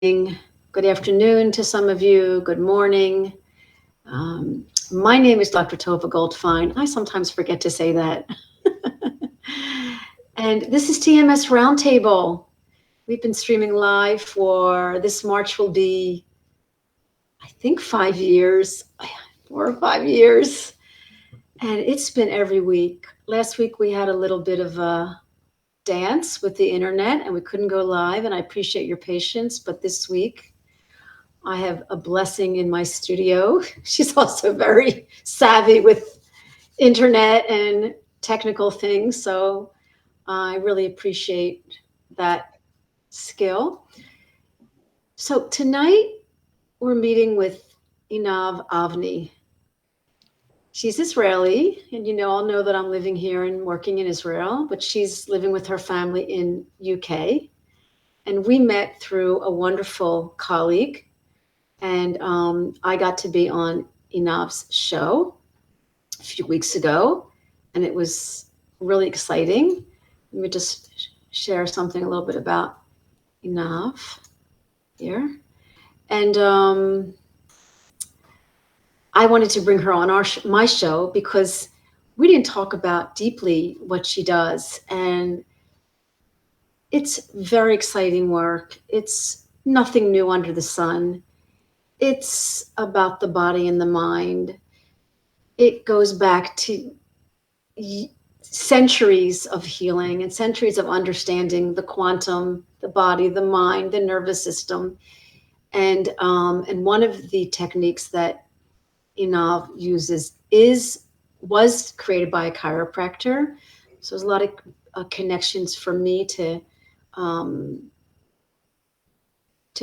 good afternoon to some of you, good morning. My name is Dr. Tova Goldfein. I sometimes forget to say that. And this is TMS Roundtable. We've been streaming live for this March will be, I think, 5 years, 4 or 5 years. And it's been every week. Last week we had a little bit of a dance with the internet and we couldn't go live, and I appreciate your patience. But this week I have a blessing in my studio. She's also very savvy with internet and technical things, so I really appreciate that skill. So tonight we're meeting with Einav Avni. She's Israeli, and all know that I'm living here and working in Israel, but she's living with her family in UK. And we met through a wonderful colleague, and I got to be on Einav's show a few weeks ago, and it was really exciting. Let me just share something a little bit about Einav here. And I wanted to bring her on my show because we didn't talk about deeply what she does. And it's very exciting work. It's nothing new under the sun. It's about the body and the mind. It goes back to centuries of healing and centuries of understanding the quantum, the body, the mind, the nervous system. And one of the techniques that Einav uses was created by a chiropractor. So there's a lot of connections for me to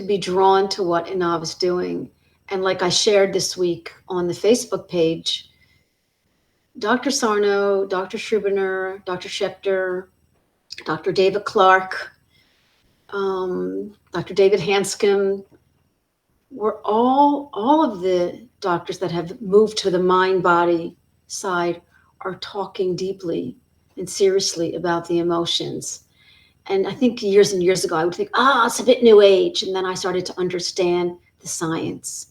be drawn to what Einav is doing. And like I shared this week on the Facebook page, Dr. Sarno, Dr. Schrubener, Dr. Schechter, Dr. David Clark, Dr. David Hanscom, were all of the doctors that have moved to the mind-body side are talking deeply and seriously about the emotions. And I think years and years ago, I would think, it's a bit new age. And then I started to understand the science.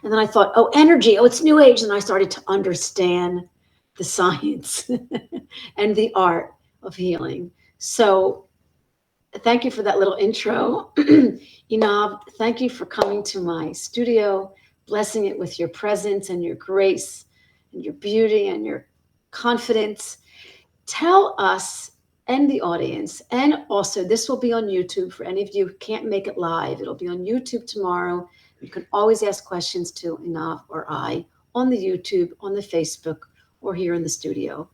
And then I thought, energy, it's new age. And I started to understand the science and the art of healing. So thank you for that little intro. Einav, thank you for coming to my studio, blessing it with your presence and your grace and your beauty and your confidence. Tell us and the audience, and also this will be on YouTube for any of you who can't make it live. It'll be on YouTube tomorrow. You can always ask questions to Einav or I on the YouTube, on the Facebook, or here in the studio.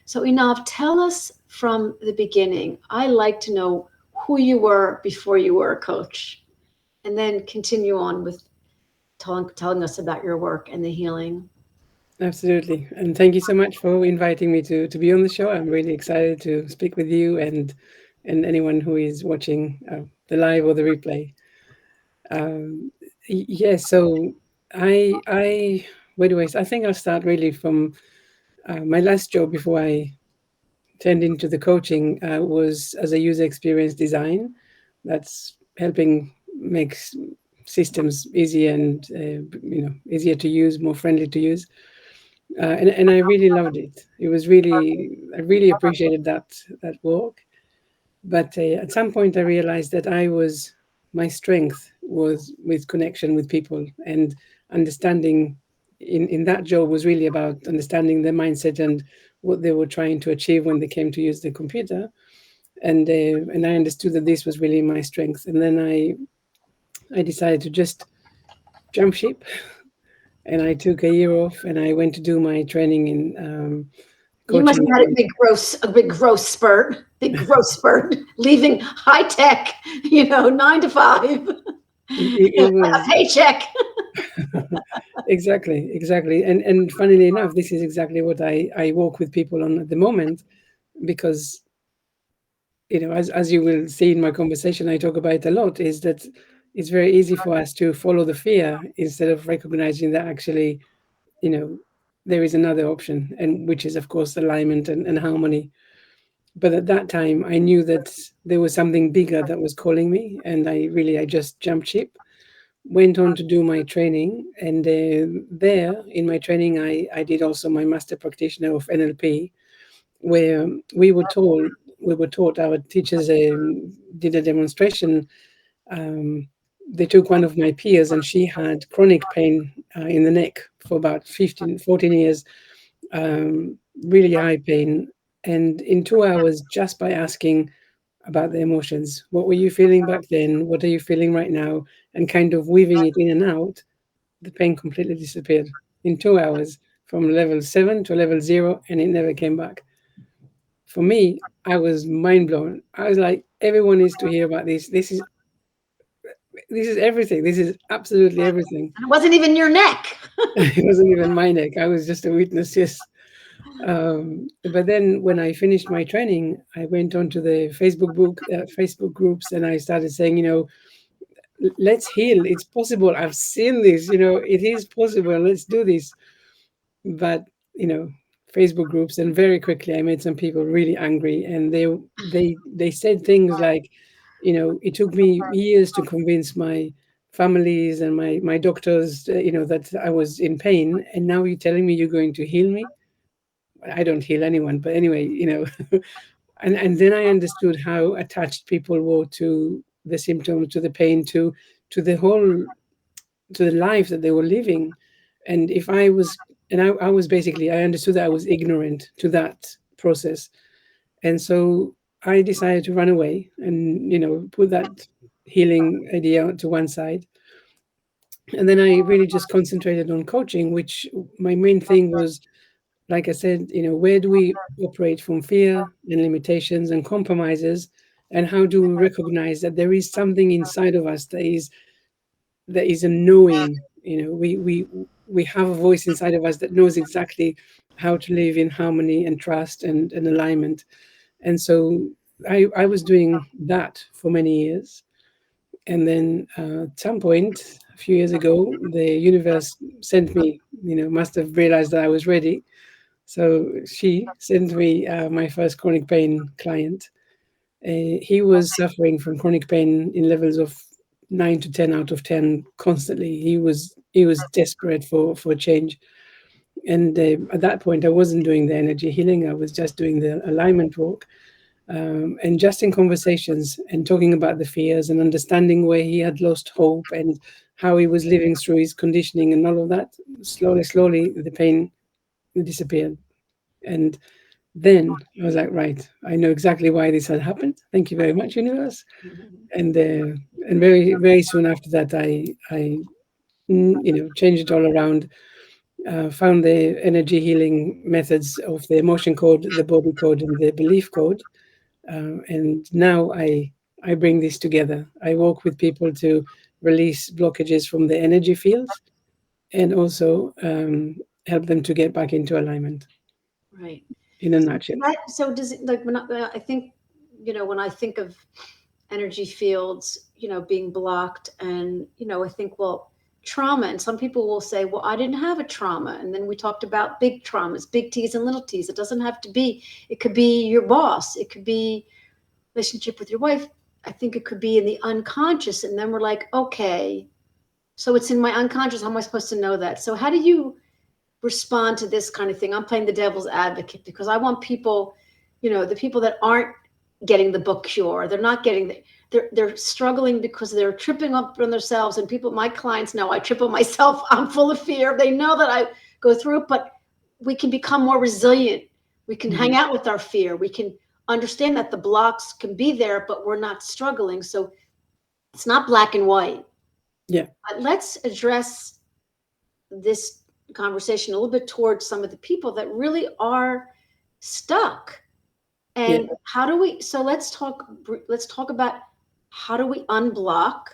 So Einav, tell us from the beginning. I like to know who you were before you were a coach, and then continue on with telling us about your work and the healing. Absolutely. And thank you so much for inviting me to be on the show. I'm really excited to speak with you and anyone who is watching the live or the replay. Yes, so where do I think I'll start really from my last job before I turned into the coaching was as a user experience design. That's helping make systems easier and easier to use, more friendly to use. And I really loved it. I really appreciated that work. But at some point, I realized that my strength was with connection with people and understanding. In that job was really about understanding their mindset and what they were trying to achieve when they came to use the computer. And I understood that this was really my strength. And then I decided to just jump ship, and I took a year off, and I went to do my training in You must coaching. have had big growth spurt, leaving high tech, 9 to 5, It a was paycheck. exactly. And funnily enough, this is exactly what I work with people on at the moment, because as you will see in my conversation, I talk about it a lot, is that it's very easy for us to follow the fear instead of recognizing that actually, there is another option, and which is of course alignment and harmony. But at that time, I knew that there was something bigger that was calling me, and I just jumped ship, went on to do my training, and there in my training, I did also my master practitioner of NLP, where we were taught, our teachers did a demonstration. um, they took one of my peers, and she had chronic pain in the neck for about 15, 14 years, really high pain. And in 2 hours, just by asking about the emotions, what were you feeling back then? What are you feeling right now? And kind of weaving it in and out, the pain completely disappeared in 2 hours from level 7 to level 0, and it never came back. For me, I was mind blown. I was like, everyone needs to hear about this. This is everything. This is absolutely everything. And it wasn't even your neck. It wasn't even my neck. I was just a witness, yes. But then when I finished my training, I went onto the Facebook groups, and I started saying, let's heal. It's possible. I've seen this. It is possible. Let's do this. But you know, Facebook groups, and very quickly I made some people really angry, and they said things like, it took me years to convince my families and my doctors, that I was in pain, and now you're telling me you're going to heal me. I don't heal anyone, but anyway, and then I understood how attached people were to the symptom, to the pain, to the whole, to the life that they were living. And if I was, and I was basically, I understood that I was ignorant to that process. And so I decided to run away and, put that healing idea to one side. And then I really just concentrated on coaching, which my main thing was, like I said, where do we operate from fear and limitations and compromises? And how do we recognize that there is something inside of us that is a knowing? We have a voice inside of us that knows exactly how to live in harmony and trust and alignment. And so I was doing that for many years. And then at some point a few years ago, the universe sent me, must have realized that I was ready. So she sent me my first chronic pain client. He was suffering from chronic pain in levels of 9 to 10 out of 10 constantly. He was desperate for a change, and at that point, I wasn't doing the energy healing. I was just doing the alignment work, and just in conversations and talking about the fears and understanding where he had lost hope and how he was living through his conditioning and all of that. Slowly, slowly, the pain disappeared, and then I was like, right, I know exactly why this had happened. Thank you very much, universe. And very, very soon after that, I changed it all around. Found the energy healing methods of the emotion code, the body code, and the belief code. And now I bring this together. I work with people to release blockages from the energy fields, and also help them to get back into alignment. Right. In a nutshell. So does it, like, when I think, when I think of energy fields, being blocked, and, I think, well, trauma, and some people will say, well, I didn't have a trauma. And then we talked about big traumas, big T's and little T's. It doesn't have to be, it could be your boss, it could be relationship with your wife. I think it could be in the unconscious. And then we're like, okay, so it's in my unconscious. How am I supposed to know that? So how do you respond to this kind of thing? I'm playing the devil's advocate because I want people, the people that aren't getting the book cure, they're not getting they're struggling because they're tripping up on themselves. And people, my clients know I trip on myself. I'm full of fear. They know that I go through it, but we can become more resilient. We can hang out with our fear. We can understand that the blocks can be there, but we're not struggling. So it's not black and white. Yeah. Let's address this conversation a little bit towards some of the people that really are stuck. And how do we, so let's talk about how do we unblock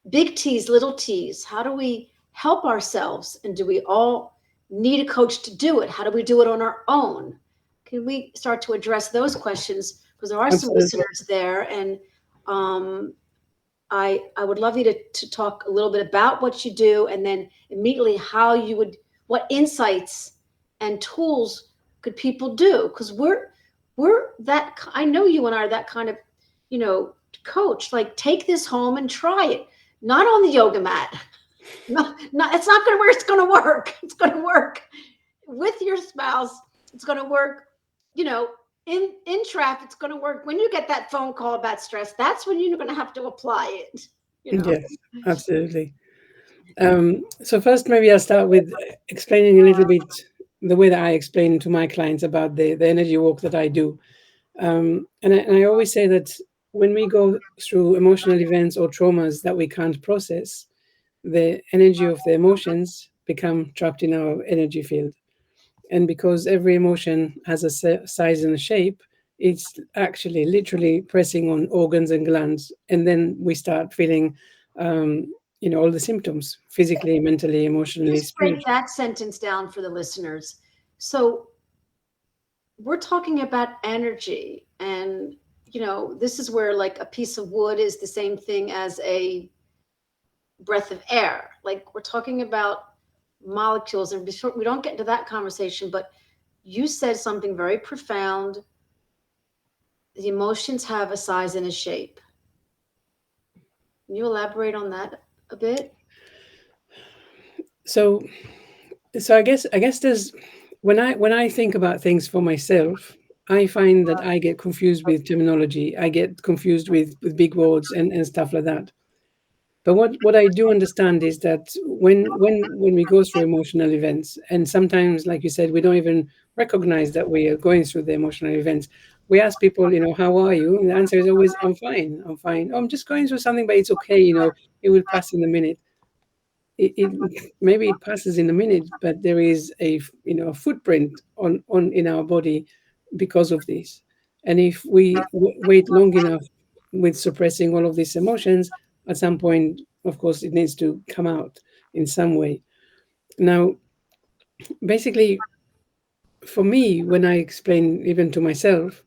big T's, little T's? How do we help ourselves? And do we all need a coach to do it? How do we do it on our own? Can we start to address those questions? Because there are some listeners there, and I would love you to talk a little bit about what you do, and then immediately how what insights and tools could people do? Because We're that, I know you and I are that kind of, you know, coach. Like, take this home and try it. Not on the yoga mat. Not it's not going to work. It's going to work. It's going to work with your spouse. It's going to work, you know, in traffic. It's going to work when you get that phone call about stress. That's when you're going to have to apply it, you know. Yes, absolutely. So first, maybe I'll start with explaining a little bit the way that I explain to my clients about the energy work that I do. And I always say that when we go through emotional events or traumas that we can't process, the energy of the emotions become trapped in our energy field. And because every emotion has a size and a shape, it's actually literally pressing on organs and glands, and then we start feeling, all the symptoms physically, mentally, emotionally, Just break spiritually. that sentence down for the listeners. So we're talking about energy, and this is where, like, a piece of wood is the same thing as a breath of air. Like, we're talking about molecules, and before we don't get into that conversation, but you said something very profound. The emotions have a size and a shape. Can you elaborate on that a bit? So, so I guess there's when I think about things for myself, I find that I get confused with terminology. I get confused with big words and stuff like that. But what I do understand is that when we go through emotional events, and sometimes, like you said, we don't even recognize that we are going through the emotional events. We ask people, how are you? And the answer is always, I'm fine, I'm fine. Oh, I'm just going through something, but it's okay, it will pass in a minute. It maybe it passes in a minute, but there is a footprint on in our body because of this. And if we wait long enough with suppressing all of these emotions, at some point, of course, it needs to come out in some way. Now, basically, for me, when I explain even to myself,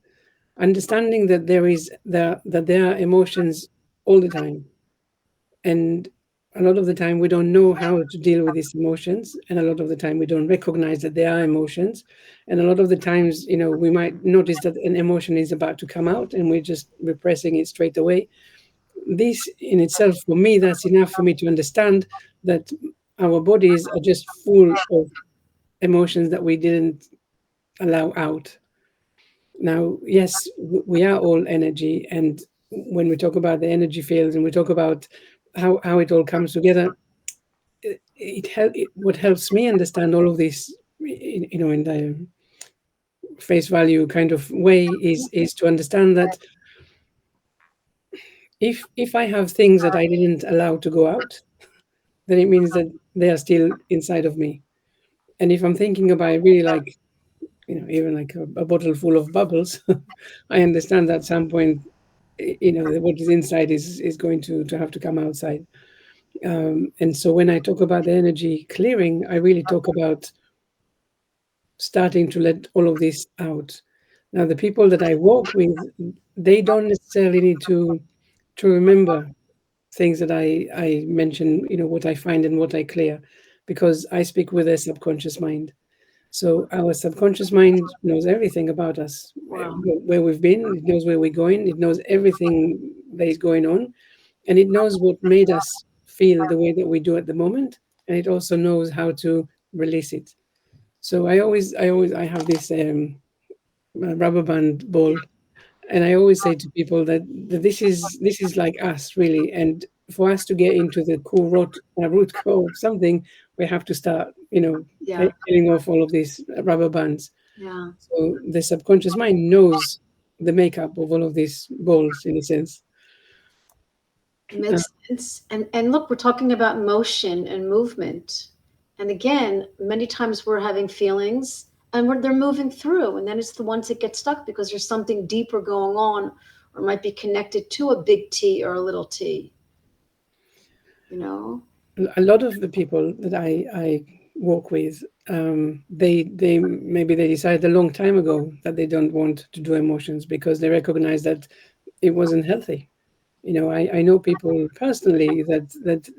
understanding that there are emotions all the time, and a lot of the time we don't know how to deal with these emotions, and a lot of the time we don't recognize that they are emotions, and a lot of the times, we might notice that an emotion is about to come out and we're just repressing it straight away. This in itself, for me, that's enough for me to understand that our bodies are just full of emotions that we didn't allow out. Now, yes, we are all energy, and when we talk about the energy fields and we talk about how it all comes together, what helps me understand all of this, in the face value kind of way, is to understand that if I have things that I didn't allow to go out, then it means that they are still inside of me. And if I'm thinking about really, like, even like a bottle full of bubbles, I understand that at some point, that what is inside is going to have to come outside. And so when I talk about the energy clearing, I really talk about starting to let all of this out. Now, the people that I work with, they don't necessarily need to remember things that I mention, what I find and what I clear, because I speak with their subconscious mind. So our subconscious mind knows everything about us, Wow. where we've been. It knows where we're going. It knows everything that is going on, and it knows what made us feel the way that we do at the moment, and it also knows how to release it. So I have this rubber band ball, and I always say to people that this is like us, really. And for us to get into the core root core of something, we have to start, Yeah. peeling off all of these rubber bands. Yeah. So the subconscious mind knows the makeup of all of these balls, in a sense. Uh, Makes sense. And look, we're talking about motion and movement. And again, many times we're having feelings and they're moving through. And then it's the ones that get stuck because there's something deeper going on, or might be connected to a big T or a little t, you know? a lot of the people that I work with, they maybe they decided a long time ago that they don't want to do emotions because they recognize that it wasn't healthy. I know people personally that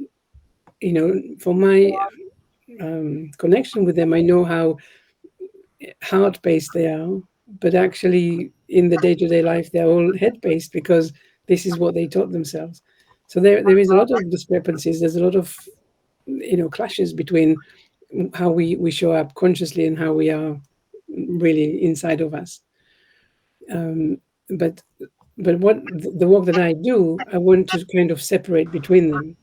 for my connection with them, I know how hard paced they are. but actually in the day-to-day life they're all head-based because this is what they taught themselves. So there is a lot of discrepancies. There's a lot of clashes between how we show up consciously and how we are really inside of us. Um, but what the work that I do, I want to kind of separate between them,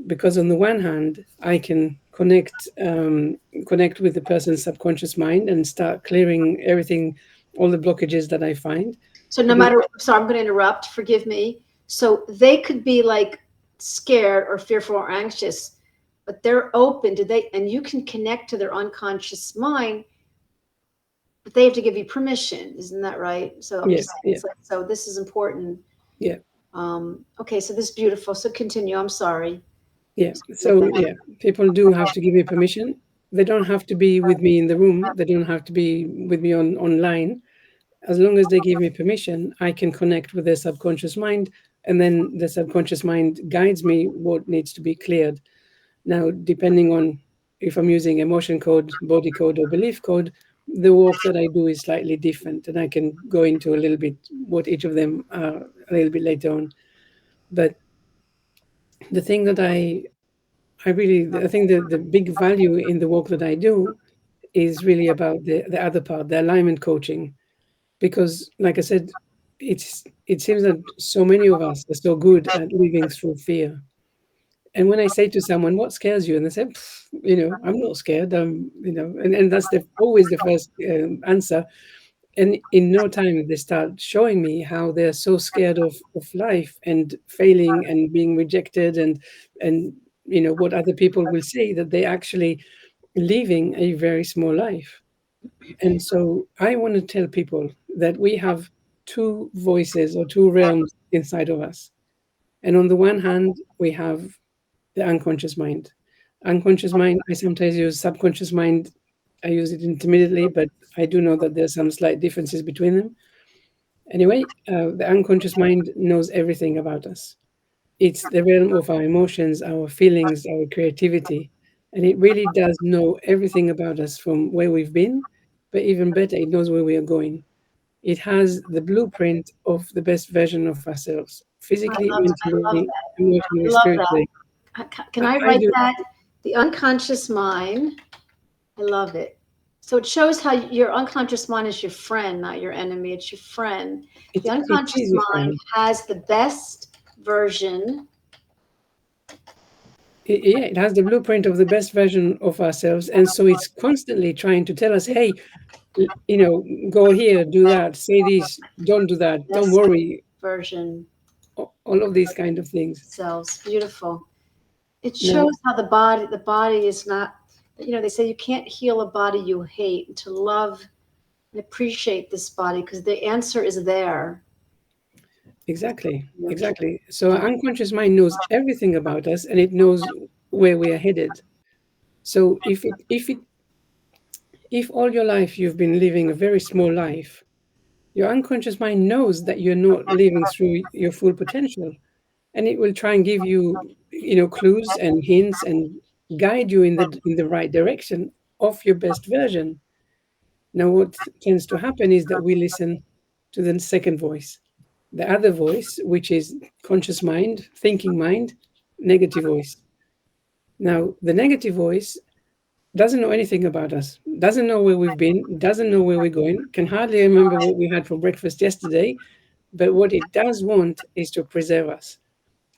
because on the one hand, I can connect with the person's subconscious mind and start clearing everything, all the blockages that I find. So no But matter, sorry, I'm going to interrupt. Forgive me. So they could be like scared or fearful or anxious, but they're open to they, and you can connect to their unconscious mind, but they have to give you permission. Isn't that right? So I'm yeah, just saying, yeah, it's like, so this is important. yeah, Okay, so this is beautiful. So continue. I'm sorry. yeah. So yeah, people do have to give me permission. They don't have to be with me in the room. They don't have to be with me online. As long as they give me permission, I can connect with their subconscious mind, and then the subconscious mind guides me what needs to be cleared. Now, depending on if I'm using emotion code, body code, or belief code, the work that I do is slightly different, and I can go into a little bit what each of them are a little bit later on. But the thing that I think the big value in the work that I do is really about the other part, the alignment coaching. Because, like I said, it seems that so many of us are so good at living through fear. And when I say to someone, "What scares you?" and they say, "Pff, I'm not scared." And that's always the first answer. And in no time, they start showing me how they're so scared of life and failing and being rejected and what other people will say, that they actually living a very small life. And so I want to tell people that we have two voices or two realms inside of us. And on the one hand, we have the unconscious mind. Unconscious mind, I sometimes use subconscious mind. I use it intermittently, but I do know that there's some slight differences between them. Anyway, the unconscious mind knows everything about us. It's the realm of our emotions, our feelings, our creativity. And it really does know everything about us from where we've been, but even better, it knows where we are going. It has the blueprint of the best version of ourselves, physically, I love mentally, that. emotionally, I love that. spiritually. Can I I write do. that? The unconscious mind. I love it. So it shows how your unconscious mind is your friend, not your enemy. It's your friend. The It unconscious is your mind friend. has the best version. Yeah, it has the blueprint of the best version of ourselves, and so it's constantly trying to tell us, "Hey, go here, do that, say this, don't do that, don't Best worry." version All of these kind of things. cells. Beautiful. It Now, shows how the body is not, they say you can't heal a body you hate, and to love and appreciate this body because the answer is there. exactly, exactly. So our unconscious mind knows everything about us, and it knows where we are headed. So if all your life you've been living a very small life, your unconscious mind knows that you're not living through your full potential, and it will try and give you, clues and hints and guide you in the right direction of your best version. Now, what tends to happen is that we listen to the second voice, the other voice, which is conscious mind, thinking mind, negative voice. Now, the negative voice doesn't know anything about us, doesn't know where we've been, doesn't know where we're going, can hardly remember what we had for breakfast yesterday. But what it does want is to preserve us.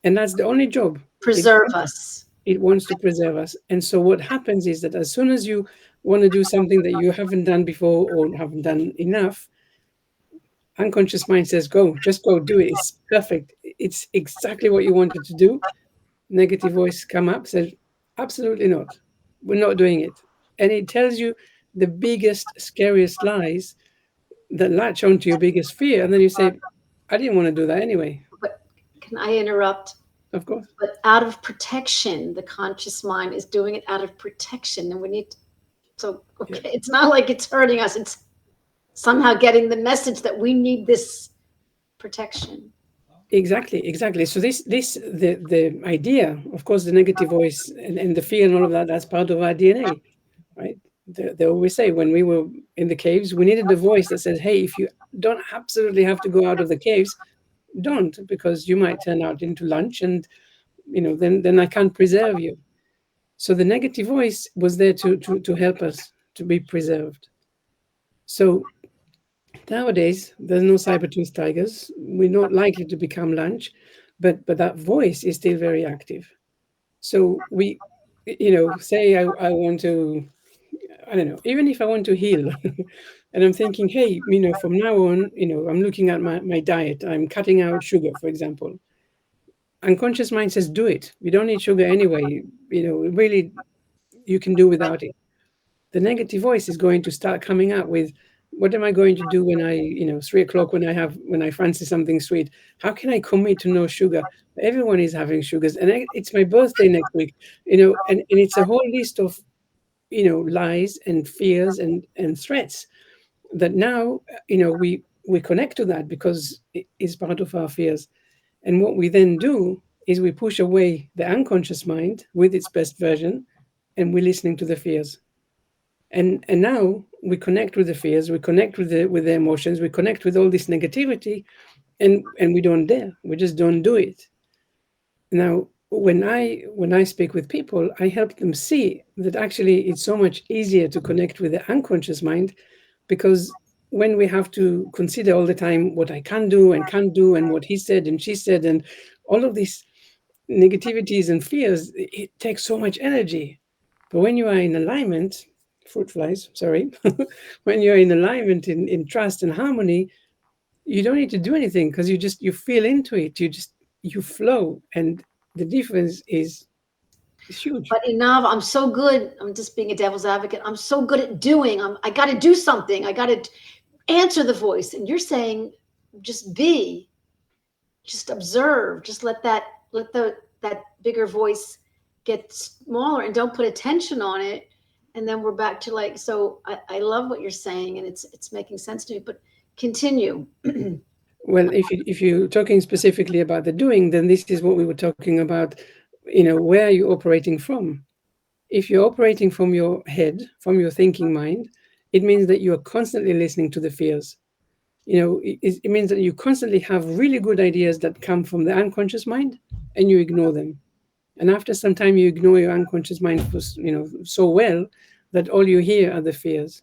And that's the only job it Preserve wants. us. It wants to preserve us. And so what happens is that as soon as you want to do something that you haven't done before or haven't done enough, unconscious mind says, go, just go do it. It's perfect. It's exactly what you wanted to do. Negative voice come up, says, absolutely not. We're not doing it. And it tells you the biggest, scariest lies that latch onto your biggest fear. And then you say, I didn't want to do that anyway. But can I interrupt? Of course. But out of protection, the conscious mind is doing it out of protection. And we need to, so, Yeah. okay, it's not like it's hurting us. It's somehow getting the message that we need this protection. Exactly, exactly. So the idea, of course, the negative voice and the fear and all of that, that's part of our DNA, right? They always say when we were in the caves, we needed a voice that said, hey, if you don't absolutely have to go out of the caves, don't, because you might turn out into lunch, and then I can't preserve you. So the negative voice was there to help us to be preserved. So nowadays, there's no saber-toothed tigers. We're not likely to become lunch, but that voice is still very active. So we, say I want to, I don't know, even if I want to heal, and I'm thinking, hey, from now on, I'm looking at my diet, I'm cutting out sugar, for example. Unconscious mind says, do it. You don't need sugar anyway. Really, you can do without it. The negative voice is going to start coming up with, what am I going to do when 3 o'clock, when I fancy something sweet? How can I commit to no sugar? Everyone is having sugars, and it's my birthday next week, and it's a whole list of, lies and fears and threats that now, we connect to that because it is part of our fears. And what we then do is we push away the unconscious mind with its best version, and we're listening to the fears. And now we connect with the fears, we connect with the emotions, we connect with all this negativity, and we don't dare, we just don't do it. Now when I speak with people, I help them see that actually it's so much easier to connect with the unconscious mind, because when we have to consider all the time what I can do and can't do, and what he said and she said, and all of these negativities and fears, it takes so much energy. But when you are in alignment, fruit flies, sorry, when you're in alignment, in trust and harmony, you don't need to do anything, because you feel into it. You flow, and the difference is huge. But Einav, I'm so good. I'm just being a devil's advocate. I'm so good at doing. I got to do something. I got to answer the voice. And you're saying, just be, just observe, just let that bigger voice get smaller, and don't put attention on it. And then we're back to like, so I love what you're saying, and it's making sense to me. But continue. Well, if you're talking specifically about the doing, then this is what we were talking about. Where are you operating from? If you're operating from your head, from your thinking mind, it means that you are constantly listening to the fears. It means that you constantly have really good ideas that come from the unconscious mind, and you ignore them. And after some time, you ignore your unconscious mind for, so well, that all you hear are the fears,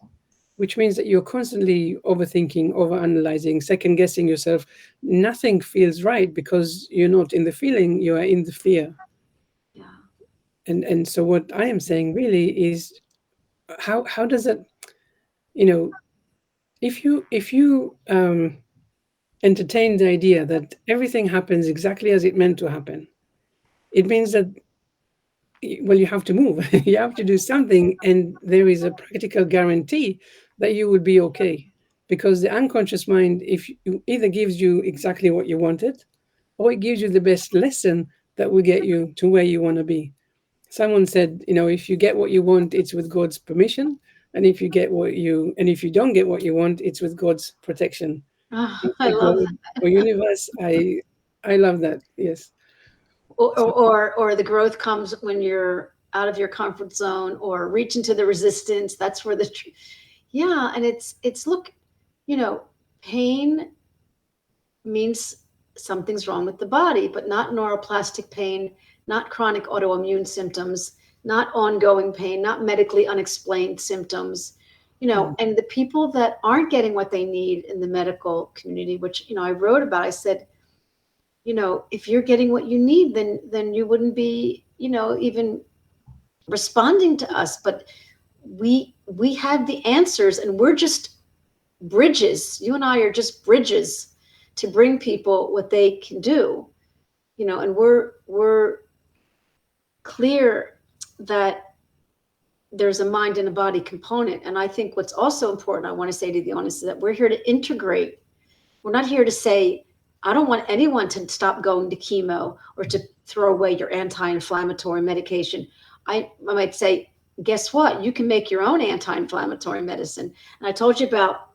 which means that you're constantly overthinking, overanalyzing, second guessing yourself. Nothing feels right because you're not in the feeling, you are in the fear. Yeah. And so what I am saying really is, how does it, you know if you entertain the idea that everything happens exactly as it meant to happen, it means that, well, you have to move. You have to do something, and there is a practical guarantee that you will be okay, because the unconscious mind, if you, either gives you exactly what you wanted, or it gives you the best lesson that will get you to where you want to be. Someone said, if you get what you want, it's with God's permission, and if you don't get what you want, it's with God's protection. Oh, Thank I you, love God, that. or universe. I love that. Yes. So, Or the growth comes when you're out of your comfort zone, or reach into the resistance. That's where yeah. And it's look, you know, pain means something's wrong with the body, but not neuroplastic pain, not chronic autoimmune symptoms, not ongoing pain, not medically unexplained symptoms. mm, And the people that aren't getting what they need in the medical community, which, I wrote about, I said, if you're getting what you need, then you wouldn't be, even responding to us. But we have the answers, and we're just bridges. You and I are just bridges to bring people what they can do. And we're clear that there's a mind and a body component. And I think what's also important, I want to say to the audience, is that we're here to integrate. We're not here to say, I don't want anyone to stop going to chemo or to throw away your anti-inflammatory medication. I might say, guess what? You can make your own anti-inflammatory medicine. And I told you about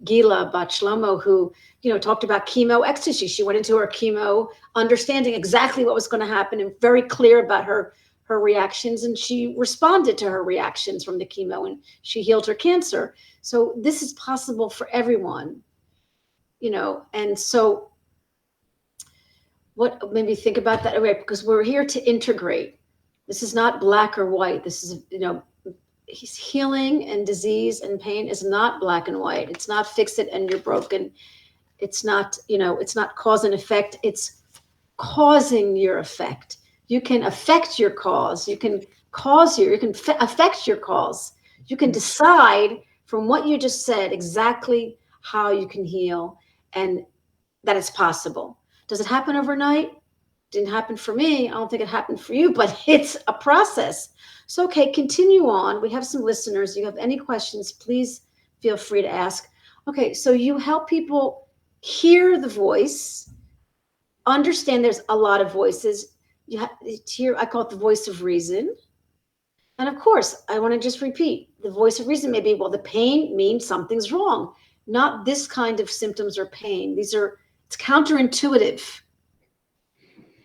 Gila Bachlomo, who, talked about chemo ecstasy. She went into her chemo understanding exactly what was going to happen, and very clear about her her reactions, and she responded to her reactions from the chemo, and she healed her cancer. So this is possible for everyone, and so what, maybe think about that, okay, because we're here to integrate. This is not black or white. This is, healing and disease and pain is not black and white. It's not fix it and you're broken. It's not, it's not cause and effect. It's causing your effect. You can affect your cause. You can affect your cause. You can decide from what you just said exactly how you can heal, and that it's possible. Does it happen overnight? Didn't happen for me. I don't think it happened for you, but it's a process. So, okay, continue on. We have some listeners. If you have any questions, please feel free to ask. Okay, so you help people hear the voice, understand there's a lot of voices. You have hear, I call it the voice of reason. And of course, I want to just repeat, the voice of reason may be, well, the pain means something's wrong. Not this kind of symptoms or pain. It's counterintuitive.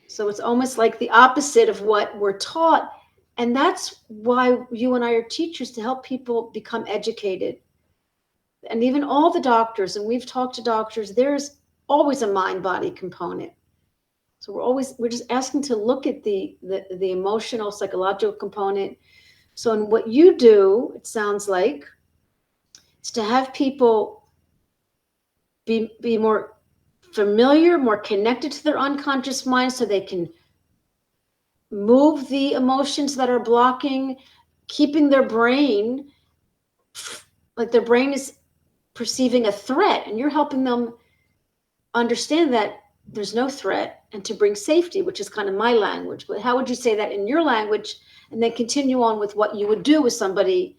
So it's almost like the opposite of what we're taught. And that's why you and I are teachers, to help people become educated. And even all the doctors, and we've talked to doctors, there's always a mind-body component. So we're just asking to look at the emotional, psychological component. So in what you do, it sounds like, is to have people be more familiar, more connected to their unconscious mind, so they can move the emotions that are blocking, keeping their brain, like their brain is perceiving a threat, and you're helping them understand that there's no threat, and to bring safety, which is kind of my language. But how would you say that in your language, and then continue on with what you would do with somebody,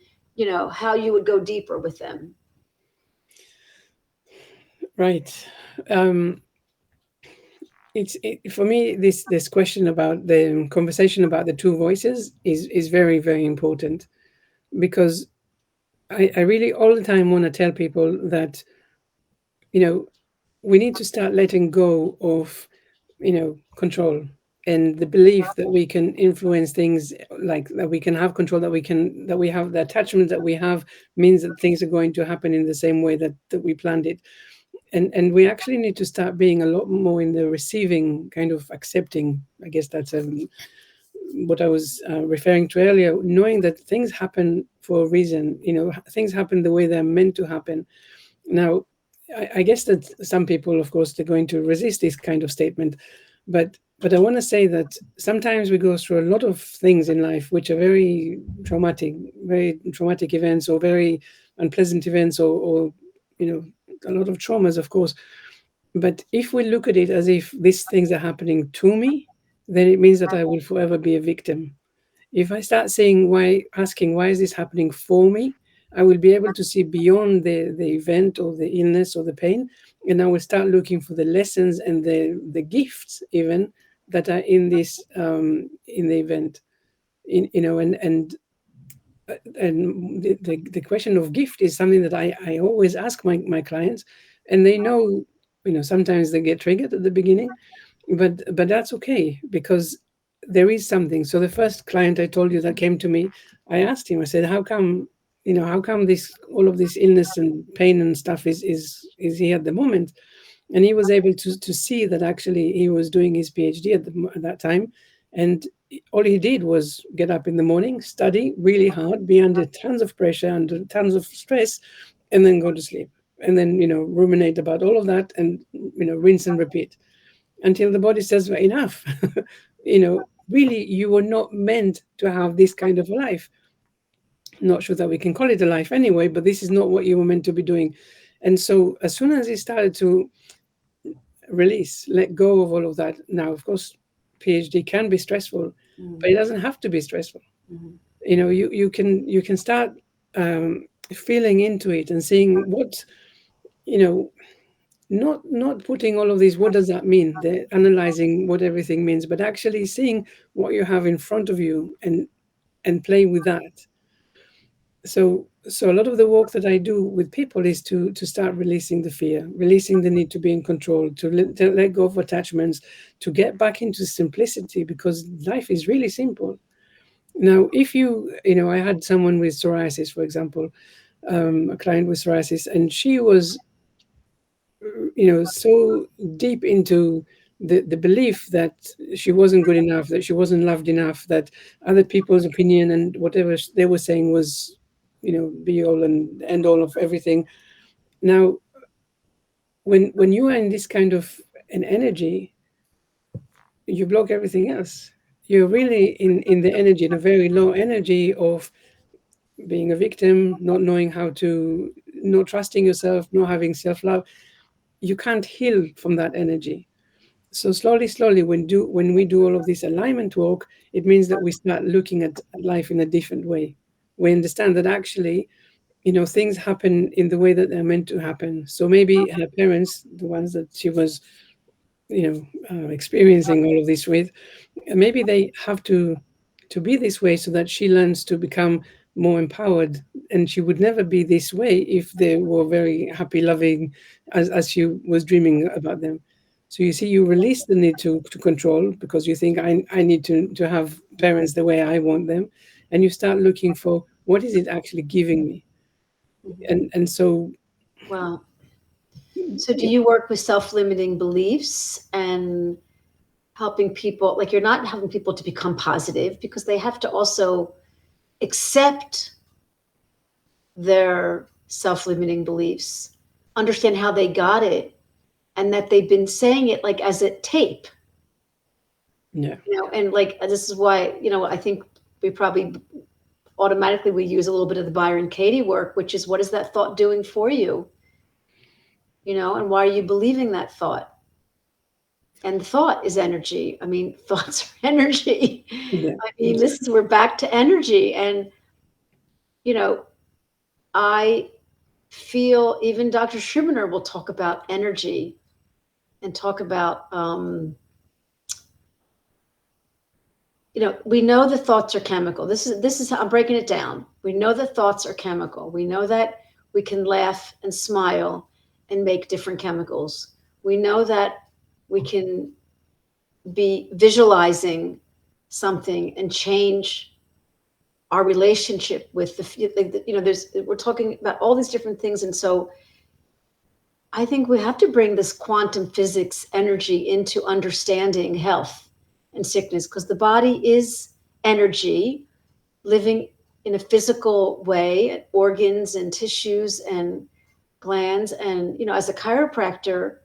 how you would go deeper with them? Right. For me, this question about the conversation about the two voices is very, very important, because I really all the time want to tell people that, we need to start letting go of, control, and the belief that we can influence things, like that we can have control, that we have the attachment that we have means that things are going to happen in the same way that we planned it. And we actually need to start being a lot more in the receiving, kind of accepting. I guess that's what I was referring to earlier, knowing that things happen for a reason. Things happen the way they're meant to happen. Now, I guess that some people, of course, they're going to resist this kind of statement, but I want to say that sometimes we go through a lot of things in life which are very traumatic events, or very unpleasant events, or a lot of traumas, of course. But if we look at it as if these things are happening to me, then it means that I will forever be a victim. If I start asking why is this happening for me, I will be able to see beyond the event or the illness or the pain, and I will start looking for the lessons and the gifts even that are in this in the event. And the question of gift is something that I always ask my clients, and they know, sometimes they get triggered at the beginning, but that's okay, because there is something. So the first client I told you that came to me, I asked him, I said, how come this, all of this illness and pain and stuff is here at the moment? And he was able to see that actually he was doing his PhD at that time, and all he did was get up in the morning, study really hard, be under tons of pressure, under tons of stress, and then go to sleep, and then ruminate about all of that, and rinse and repeat until the body says, well, enough. Really, you were not meant to have this kind of a life. Not sure that we can call it a life anyway, but this is not what you were meant to be doing. And so as soon as he started to release, let go of all of that, now, of course, PhD can be stressful, but it doesn't have to be stressful. You can start feeling into it and seeing what, not putting all of these, what does that mean? The analyzing what everything means, but actually seeing what you have in front of you, and play with that. So a lot of the work that I do with people is to start releasing the fear, releasing the need to be in control, to let go of attachments, to get back into simplicity, because life is really simple. Now, if I had someone with psoriasis, for example, a client with psoriasis, and she was, so deep into the belief that she wasn't good enough, that she wasn't loved enough, that other people's opinion and whatever they were saying was, be all and end all of everything. Now, when you are in this kind of an energy, you block everything else. You're really in the energy, in a very low energy of being a victim, not knowing how to, not trusting yourself, not having self-love. You can't heal from that energy. So slowly, when we do all of this alignment work, it means that we start looking at life in a different way. We understand that actually, things happen in the way that they're meant to happen. So maybe her parents, the ones that she was, experiencing all of this with, maybe they have to be this way so that she learns to become more empowered, and she would never be this way if they were very happy, loving, as she was dreaming about them. So you see, you release the need to control, because you think, I need to have parents the way I want them, and you start looking for what is it actually giving me. And so, Well, so do yeah, you work with self-limiting beliefs and helping people, like you're not helping people to become positive because they have to also accept their self-limiting beliefs, understand how they got it, and that they've been saying it like as a tape, yeah, and like this is why, I think we probably automatically we use a little bit of the Byron Katie work, which is what is that thought doing for you? And why are you believing that thought? And thought is energy. I mean, thoughts are energy. yeah, I mean, this is we're back to energy. And, you know, I feel even Dr. Schumacher will talk about energy and talk about, we know the thoughts are chemical. This is how I'm breaking it down. We know that thoughts are chemical. We know that we can laugh and smile and make different chemicals. We know that we can be visualizing something and change our relationship with there's we're talking about all these different things. And so I think we have to bring this quantum physics energy into understanding health and sickness, because the body is energy living in a physical way, organs and tissues and glands. And as a chiropractor,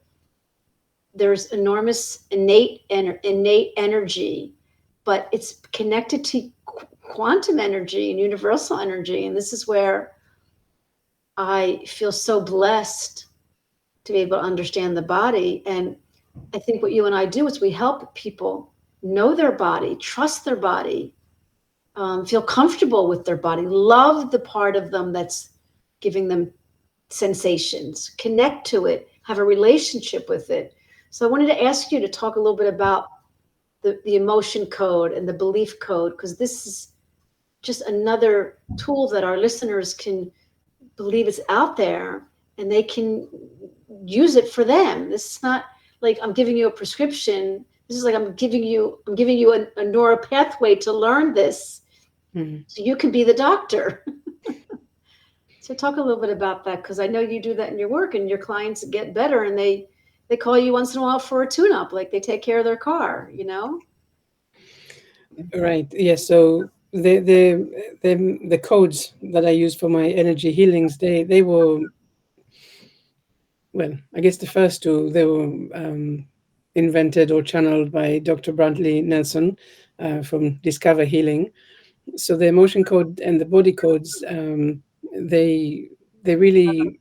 there's enormous innate energy, but it's connected to quantum energy and universal energy. And this is where I feel so blessed to be able to understand the body. And I think what you and I do is we help people know their body, trust their body, feel comfortable with their body, love the part of them that's giving them sensations, connect to it, have a relationship with it. So I wanted to ask you to talk a little bit about the emotion code and the belief code, because this is just another tool that our listeners can believe it's out there and they can use it for them. This is not like I'm giving you a prescription. This is like I'm giving you a neural pathway to learn this mhm. so you can be the doctor. So talk a little bit about that, because I know you do that in your work and your clients get better and they call you once in a while for a tune-up, like they take care of their car. Right. Yes. So the codes that I use for my energy healings, they were, well, I guess the first two, they were invented or channeled by Dr. Brantley Nelson from Discover Healing. So the emotion code and the body codes, they really,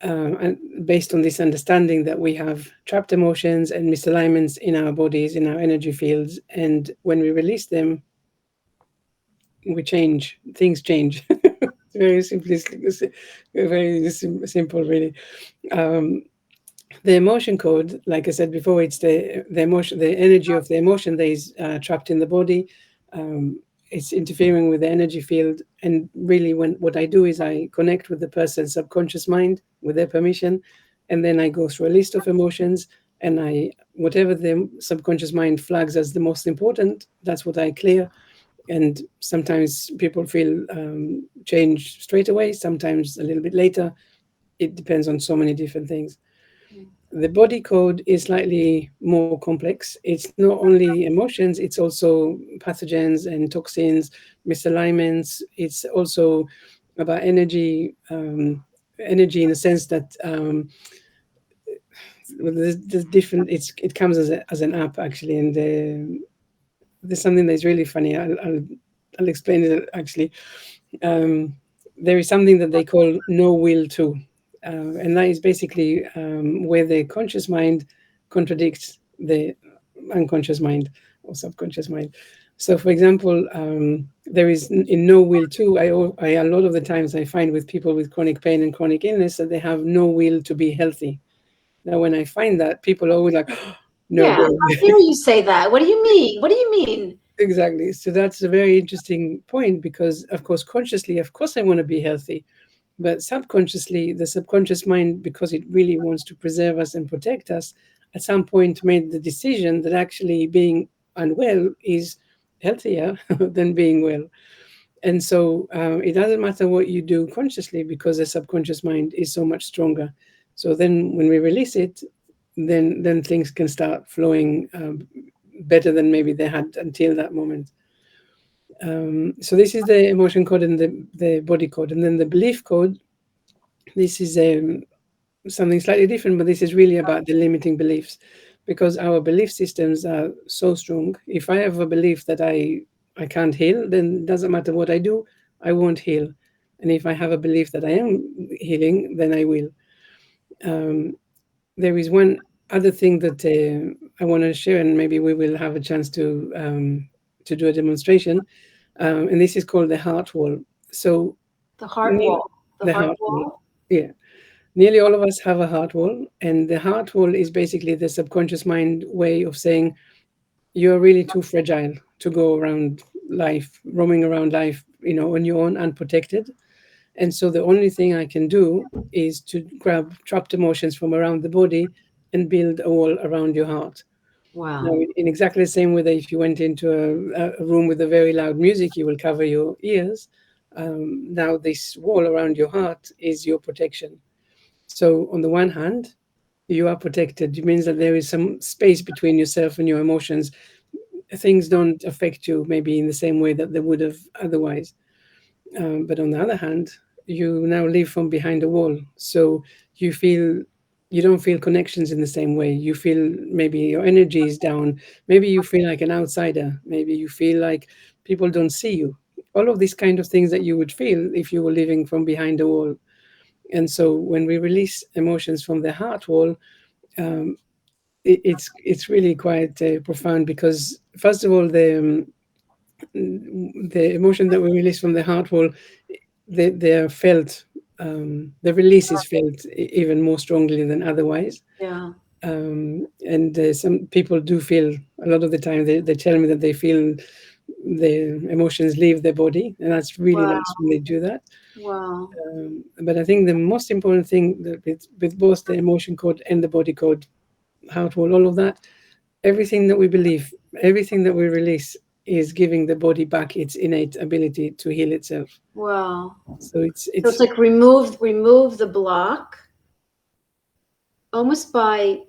and based on this understanding that we have trapped emotions and misalignments in our bodies, in our energy fields, and when we release them, we change. Things change. Very simplistic, very simple, really. Um, the emotion code, like I said before, it's the emotion, the energy of the emotion that is trapped in the body. Um, it's interfering with the energy field, and really, when what I do is I connect with the person's subconscious mind with their permission, and then I go through a list of emotions, and I whatever the subconscious mind flags as the most important, that's what I clear. And sometimes people feel change straight away, sometimes a little bit later. It depends on so many different things. The body code is slightly more complex. It's not only emotions, it's also pathogens and toxins, misalignments. It's also about energy, energy in the sense that there's different. It comes as an app actually, and there's something that's really funny. I'll explain it actually. Um, there is something that they call no will to, and that is basically where the conscious mind contradicts the unconscious mind or subconscious mind. So, for example, there is in no will to. I a lot of the times I find with people with chronic pain and chronic illness that they have no will to be healthy. Now, when I find that, people are always like, "No Yeah, way." I hear you say that. What do you mean? What do you mean? Exactly. So that's a very interesting point because, of course, consciously, of course, I want to be healthy. But subconsciously, the subconscious mind, because it really wants to preserve us and protect us, at some point made the decision that actually being unwell is healthier than being well. And so it doesn't matter what you do consciously because the subconscious mind is so much stronger. So then when we release it, then things can start flowing better than maybe they had until that moment. So this is the emotion code and the body code. And then the belief code, this is something slightly different, but this is really about the limiting beliefs because our belief systems are so strong. If I have a belief that I can't heal, then it doesn't matter what I do, I won't heal. And if I have a belief that I am healing, then I will. Um, there is one other thing that I want to share, and maybe we will have a chance to do a demonstration. And this is called the heart wall. So The heart ne- wall. The the heart heart wall, wall. yeah. Nearly all of us have a heart wall, and the heart wall is basically the subconscious mind way of saying you're really too fragile to go around life, roaming around life, on your own, unprotected. And so the only thing I can do is to grab trapped emotions from around the body and build a wall around your heart. Now, Wow. in exactly the same way that if you went into a room with a very loud music, you will cover your ears. Now, this wall around your heart is your protection. So, on the one hand, you are protected. It means that there is some space between yourself and your emotions. Things don't affect you maybe in the same way that they would have otherwise. But on the other hand, you now live from behind a wall. So you feel you don't feel connections in the same way. You feel maybe your energy is down. Maybe you feel like an outsider. Maybe you feel like people don't see you. All of these kind of things that you would feel if you were living from behind a wall. And so when we release emotions from the heart wall, um, it's really quite profound because first of all the emotion that we release from the heart wall they are felt, the release is felt even more strongly than otherwise. Yeah. And some people do feel a lot of the time they tell me that they feel the emotions leave their body, and that's really Wow. nice when they do that. Wow. But I think the most important thing that with both the emotion code and the body code, heart wall, all of that, everything that we believe, everything that we release is giving the body back its innate ability to heal itself. Wow. So it's So it's it's like remove the block almost by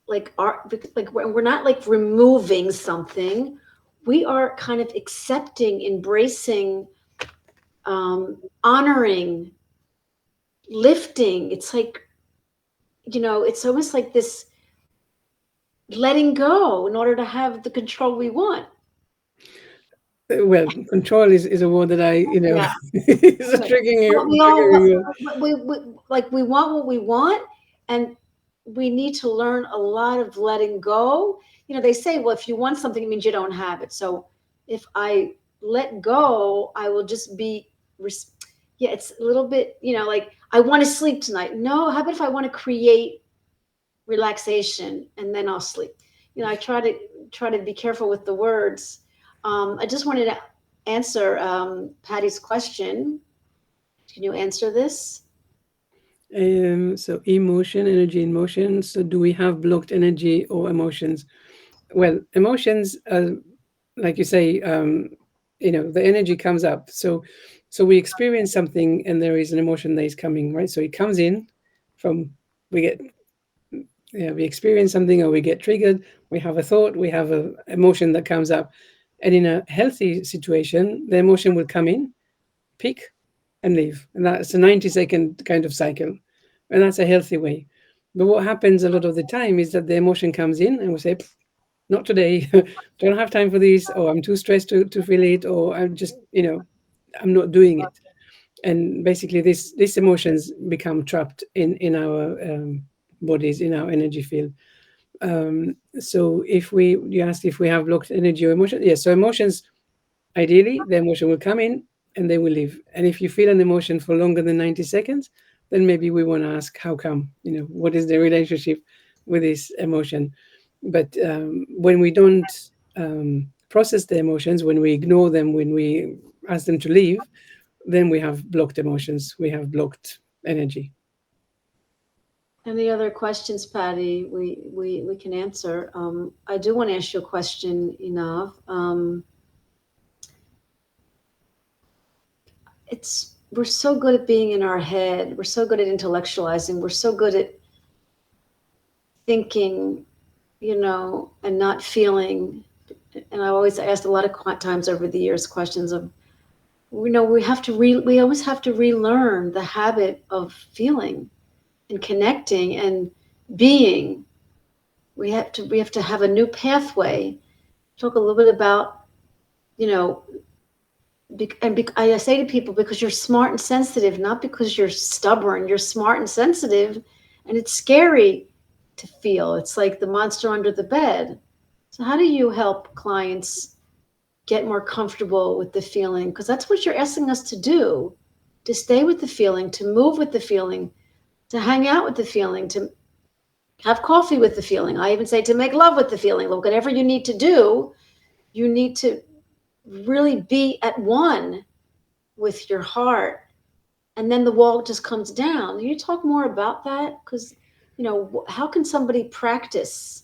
like art, like we're not like removing something. We are kind of accepting, embracing, honoring, lifting. It's like, it's almost like this letting go in order to have the control we want. well, control is a word that I Yeah. is a Okay. But triggering we all triggering word. we like we want what we want, and we need to learn a lot of letting go. They say, well, if you want something, it means you don't have it. So if I let go, I will just be. Yeah, it's a little bit, like I want to sleep tonight. No, how about if I want to create relaxation and then I'll sleep. I try to be careful with the words. I just wanted to answer Patty's question. Can you answer this? So emotion, energy, and motion. So do we have blocked energy or emotions? Well, emotions, like you say, the energy comes up. So we experience something, and there is an emotion that is coming, right? So it comes in from, we get, we experience something, or we get triggered, we have a thought, we have a emotion that comes up. And in a healthy situation, the emotion will come in, peak, and leave. And that's a 90-second kind of cycle. And that's a healthy way. But what happens a lot of the time is that the emotion comes in and we say, not today, don't have time for this, or I'm too stressed to feel it, or I'm just, I'm not doing it. And basically this these emotions become trapped in our bodies, in our energy field. So if you asked if we have blocked energy or emotion, yes. So emotions, ideally, the emotion will come in and they will leave. And if you feel an emotion for longer than 90 seconds, then maybe we want to ask how come, what is the relationship with this emotion. But when we don't process the emotions, when we ignore them, when we ask them to leave, then we have blocked emotions, we have blocked energy. Any other questions, Patty? We can answer. I do want to ask you a question, Einav. We're so good at being in our head. We're so good at intellectualizing. We're so good at thinking, and not feeling. And I always asked a lot of times over the years questions of, we always have to relearn the habit of feeling and connecting and being. We have to have a new pathway. Talk a little bit about, I say to people, because you're smart and sensitive, not because you're stubborn. You're smart and sensitive, and it's scary to feel. It's like the monster under the bed. So how do you help clients get more comfortable with the feeling? Because that's what you're asking us to do, to stay with the feeling, to move with the feeling, to hang out with the feeling, to have coffee with the feeling. I even say to make love with the feeling. Look, whatever you need to do, you need to really be at one with your heart. And then the wall just comes down. Can you talk more about that? Because, how can somebody practice?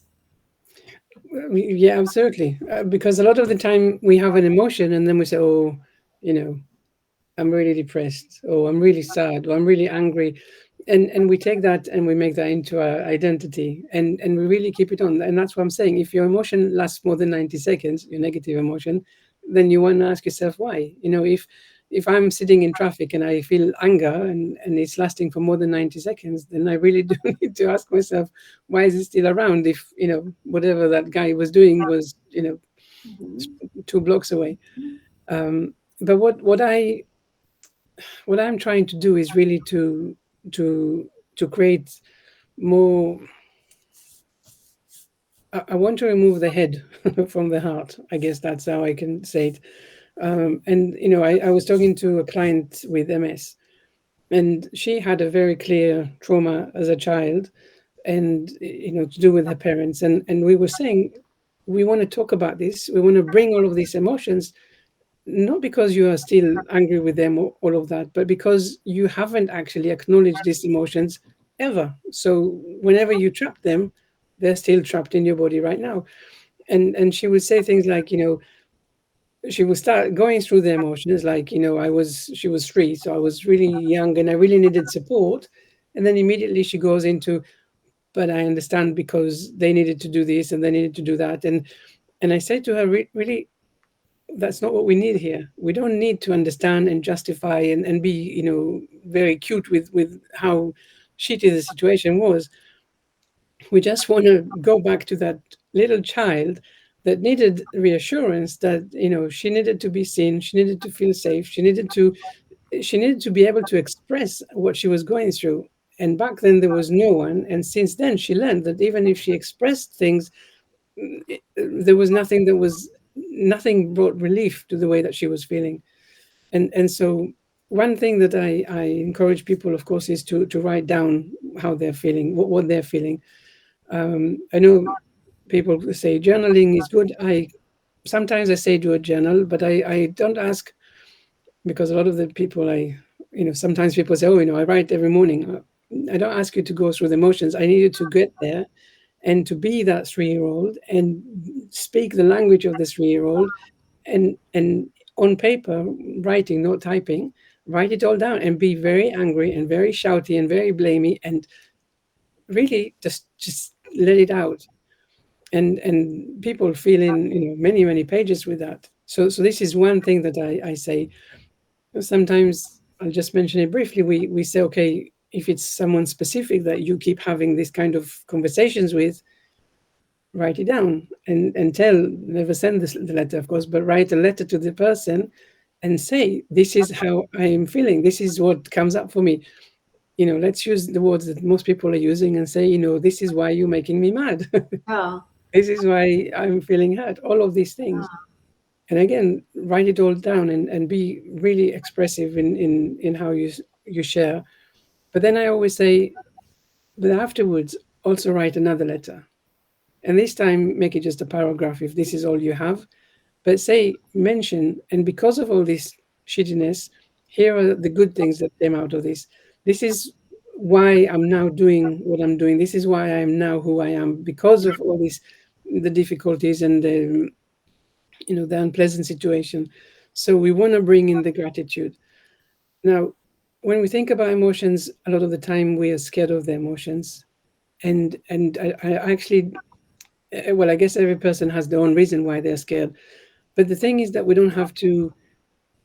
Yeah, absolutely. Because a lot of the time we have an emotion and then we say, oh, you know, I'm really depressed, or I'm really sad, or I'm really angry. And we take that and we make that into our identity, and we really keep it on. And that's what I'm saying. If your emotion lasts more than 90 seconds, your negative emotion, then you want to ask yourself why. If I'm sitting in traffic and I feel anger, and it's lasting for more than 90 seconds, then I really do need to ask myself, why is it still around if, whatever that guy was doing was, Mhm. 2 blocks away. But what I'm trying to do is really to to create more. I want to remove the head from the heart. I guess that's how I can say it. And I was talking to a client with MS, and she had a very clear trauma as a child, and to do with her parents. And we were saying we want to talk about this. We want to bring all of these emotions, not because you are still angry with them or all of that, but because you haven't actually acknowledged these emotions ever. So whenever you trap them, they're still trapped in your body right now. And she would say things like, she would start going through the emotions, like, she was 3, so I was really young and I really needed support. And then immediately she goes into, but I understand because they needed to do this and they needed to do that. And I say to her, really, that's not what we need here. We don't need to understand and justify and be, very cute with how shitty the situation was. We just want to go back to that little child that needed reassurance, that, she needed to be seen, she needed to feel safe, she needed to be able to express what she was going through. And back then there was no one. And since then she learned that even if she expressed things, there was nothing brought relief to the way that she was feeling. And so one thing that I encourage people, of course, is to write down how they're feeling, what they're feeling. I know people say journaling is good. I sometimes I say do a journal, but I don't ask, because a lot of the people sometimes people say, oh, I write every morning. I don't ask you to go through the motions. I need you to get there and to be that 3-year-old and speak the language of the 3-year-old, and on paper, writing, not typing, write it all down and be very angry and very shouty and very blamey, and really just let it out. And people fill in, many pages with that. So this is one thing that I say. Sometimes I'll just mention it briefly. We say, okay, if it's someone specific that you keep having this kind of conversations with, write it down and tell, never send the letter, of course, but write a letter to the person and say, this is how I am feeling. This is what comes up for me. Let's use the words that most people are using and say, this is why you're making me mad. Yeah. This is why I'm feeling hurt. All of these things. And again, write it all down and be really expressive in how you share. But then I always say, but afterwards, also write another letter. And this time, make it just a paragraph if this is all you have. But say, mention, and because of all this shittiness, here are the good things that came out of this. This is why I'm now doing what I'm doing. This is why I am now who I am, because of all this, the difficulties and the unpleasant situation. So we want to bring in the gratitude. Now, when we think about emotions, a lot of the time we are scared of the emotions. And I actually, well, I guess every person has their own reason why they're scared. But the thing is that we don't have to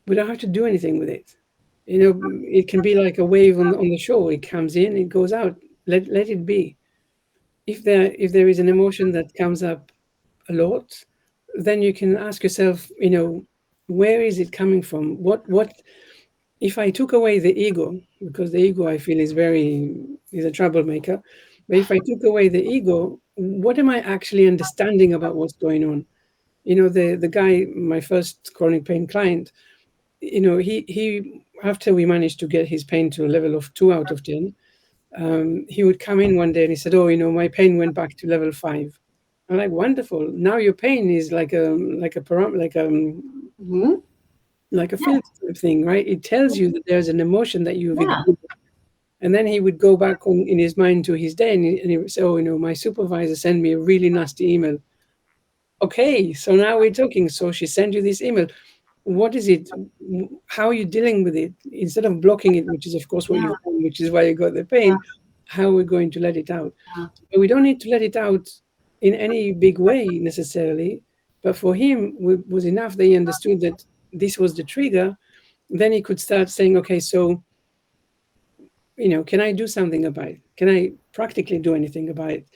do anything with it. It can be like a wave on the shore. It comes in, it goes out. Let it be. If there is an emotion that comes up a lot, then you can ask yourself, where is it coming from? What if I took away the ego, because the ego I feel is a troublemaker, but if I took away the ego, what am I actually understanding about what's going on? The guy, my first chronic pain client, he after we managed to get his pain to a level of 2 out of 10, he would come in one day and he said, "Oh, my pain went back to level 5." I'm like, "Wonderful! Now your pain is Hmm. like a Yeah. filter type thing, right? It tells you that there's an emotion that you've Yeah. ignored." And then he would go back in his mind to his day, and he would say, "Oh, my supervisor sent me a really nasty email." Okay, so now we're talking. So she sent you this email. What is it? How are you dealing with it? Instead of blocking it, which is of course what Yeah. you've done, which is why you got the pain, how are we going to let it out? Yeah. But we don't need to let it out in any big way necessarily. But for him, it was enough that he understood that this was the trigger. Then he could start saying, okay, so, can I do something about it? Can I practically do anything about it?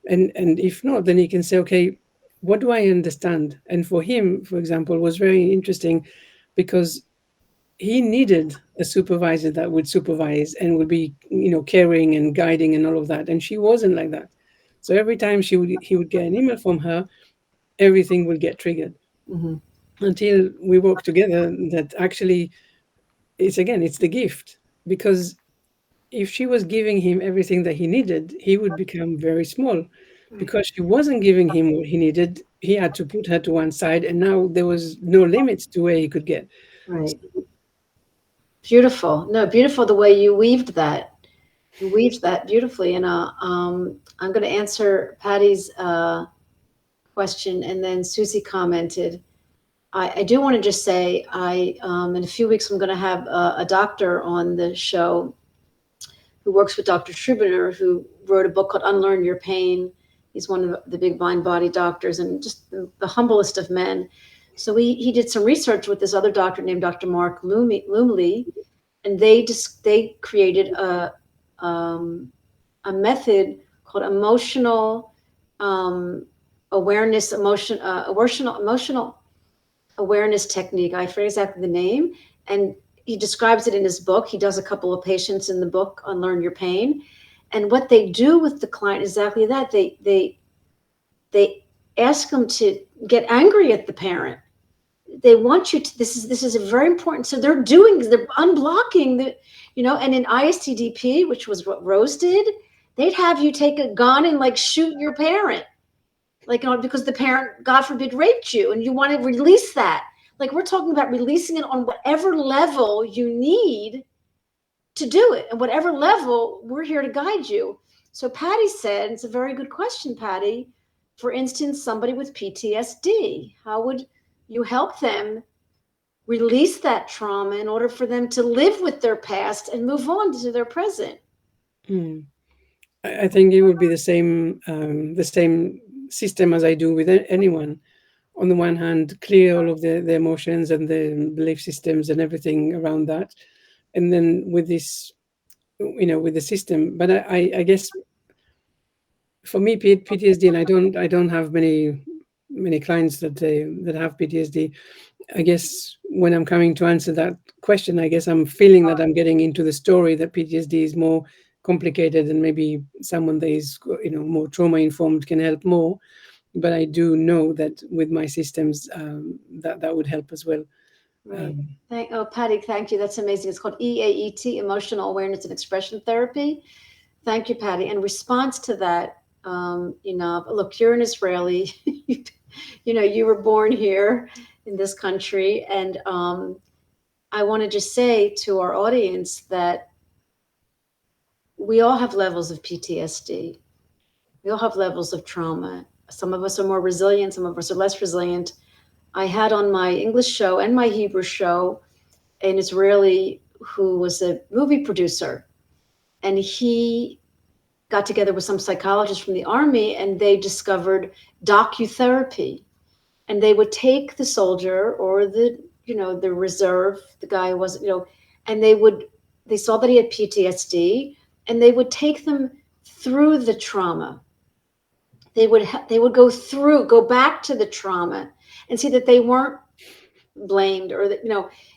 And if not, then he can say, okay, what do I understand? And for him, for example, was very interesting because he needed a supervisor that would supervise and would be, caring and guiding and all of that. And she wasn't like that. So every time he would get an email from her, everything would get triggered Hmm. until we work together. That actually, it's the gift, because if she was giving him everything that he needed, he would become very small. Right. Because she wasn't giving him what he needed, he had to put her to one side, and now there was no limits to where he could get. So, Right. Beautiful. No, beautiful the way you weaved that. You weaved that beautifully. And I'm going to answer Patty's question, and then Susie commented. I do want to just say, in a few weeks, I'm going to have a doctor on the show who works with Dr. Trubiner, who wrote a book called Unlearn Your Pain. He's one of the big mind body doctors and just the humblest of men. So he did some research with this other doctor named Dr. Mark Lumley, and they created a method called emotional awareness, emotional awareness technique. I forget exactly the name, and he describes it in his book. He does a couple of patients in the book on Learn Your Pain, and what they do with the client is exactly that. They ask them to get angry at the parent. They want you to. This is a very important. So they're unblocking the, and in ISTDP, which was what Rose did, they'd have you take a gun and like shoot your parent, like, because the parent, God forbid, raped you, and you want to release that. Like, we're talking about releasing it on whatever level you need to do it, and whatever level, we're here to guide you. So Patty said, it's a very good question, Patty. For instance, somebody with PTSD, how would you help them release that trauma in order for them to live with their past and move on to their present. Mm. I think it would be the same system as I do with anyone. On the one hand, clear all of the emotions and the belief systems and everything around that, and then with this, with the system. But I guess for me, PTSD, and I don't have many clients that have PTSD. I guess when I'm coming to answer that question, I guess I'm feeling that I'm getting into the story that PTSD is more complicated and maybe someone that is, more trauma informed can help more. But I do know that with my systems, that would help as well. Right. Um, Patty, thank you. That's amazing. It's called EAET, Emotional Awareness and Expression Therapy. Thank you, Patty. In response to that, look, you're an Israeli. You were born here in this country, and I want to just say to our audience that we all have levels of PTSD. We all have levels of trauma. Some of us are more resilient. Some of us are less resilient. I had on my English show and my Hebrew show an Israeli who was a movie producer, and he got together with some psychologists from the army, and they discovered docutherapy. And they would take the soldier or the reserve, the guy who wasn't, and they saw that he had PTSD, and they would take them through the trauma. They would go back to the trauma and see that they weren't blamed, or that,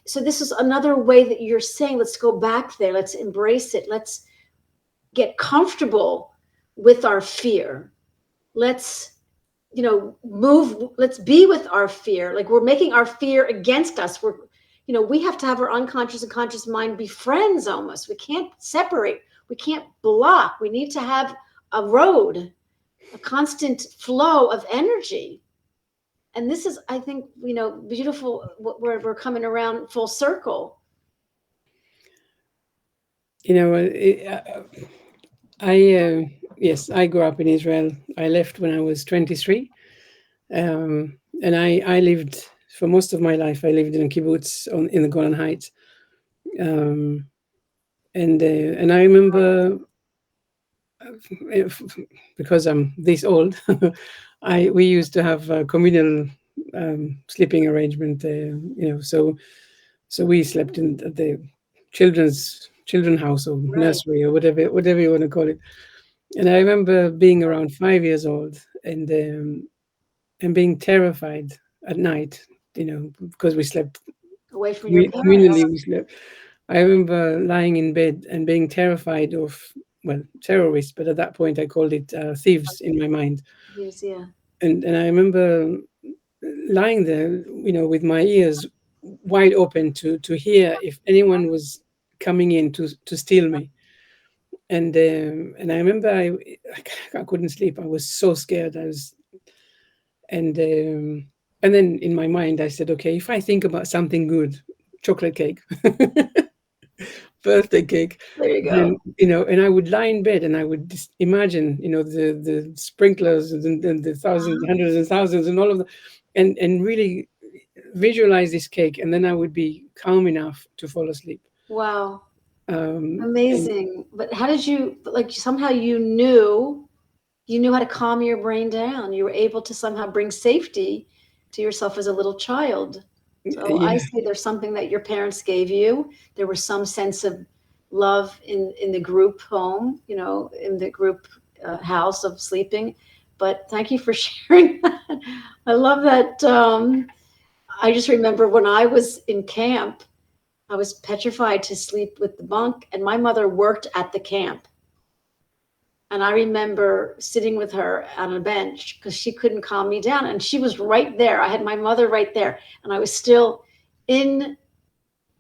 so this is another way that you're saying, let's go back there, let's embrace it, let's get comfortable with our fear, let's move, let's be with our fear, like we're making our fear against us. We have to have our unconscious and conscious mind be friends. Almost, we can't separate, we can't block, we need to have a road, a constant flow of energy. And this is, I think, beautiful, where we're coming around full circle. you know, it, yes, I grew up in Israel. I left when I was 23, and I lived for most of my life. I lived in a kibbutz in the Golan Heights, um, and I remember, if, because I'm this old, I we used to have a communal sleeping arrangement. So we slept in the children house or Right. nursery or whatever you want to call it. And I remember being around 5 years old and being terrified at night, because we slept Away from your communally. parents. We slept. I remember lying in bed and being terrified of, well, terrorists, but at that point I called it thieves in my mind. Yes, yeah. And I remember lying there, with my ears wide open to hear if anyone was coming in to steal me. And I remember I couldn't sleep. I was so scared. And um, and then in my mind I said, okay, if I think about something good, chocolate cake, birthday cake, There you go. then and I would lie in bed and I would just imagine, the sprinklers and the thousands, hundreds and thousands, and all of the, and really visualize this cake, and then I would be calm enough to fall asleep. Wow. And Amazing. But how did you, like, somehow you knew how to calm your brain down. You were able to somehow bring safety to yourself as a little child. So I yeah, see there's something that your parents gave you. There was some sense of love in the group home, in the group house of sleeping. But thank you for sharing that. I love that. I just remember when I was in camp, I was petrified to sleep with the bunk, and my mother worked at the camp. And I remember sitting with her on a bench because she couldn't calm me down. And she was right there. I had my mother right there. And I was still in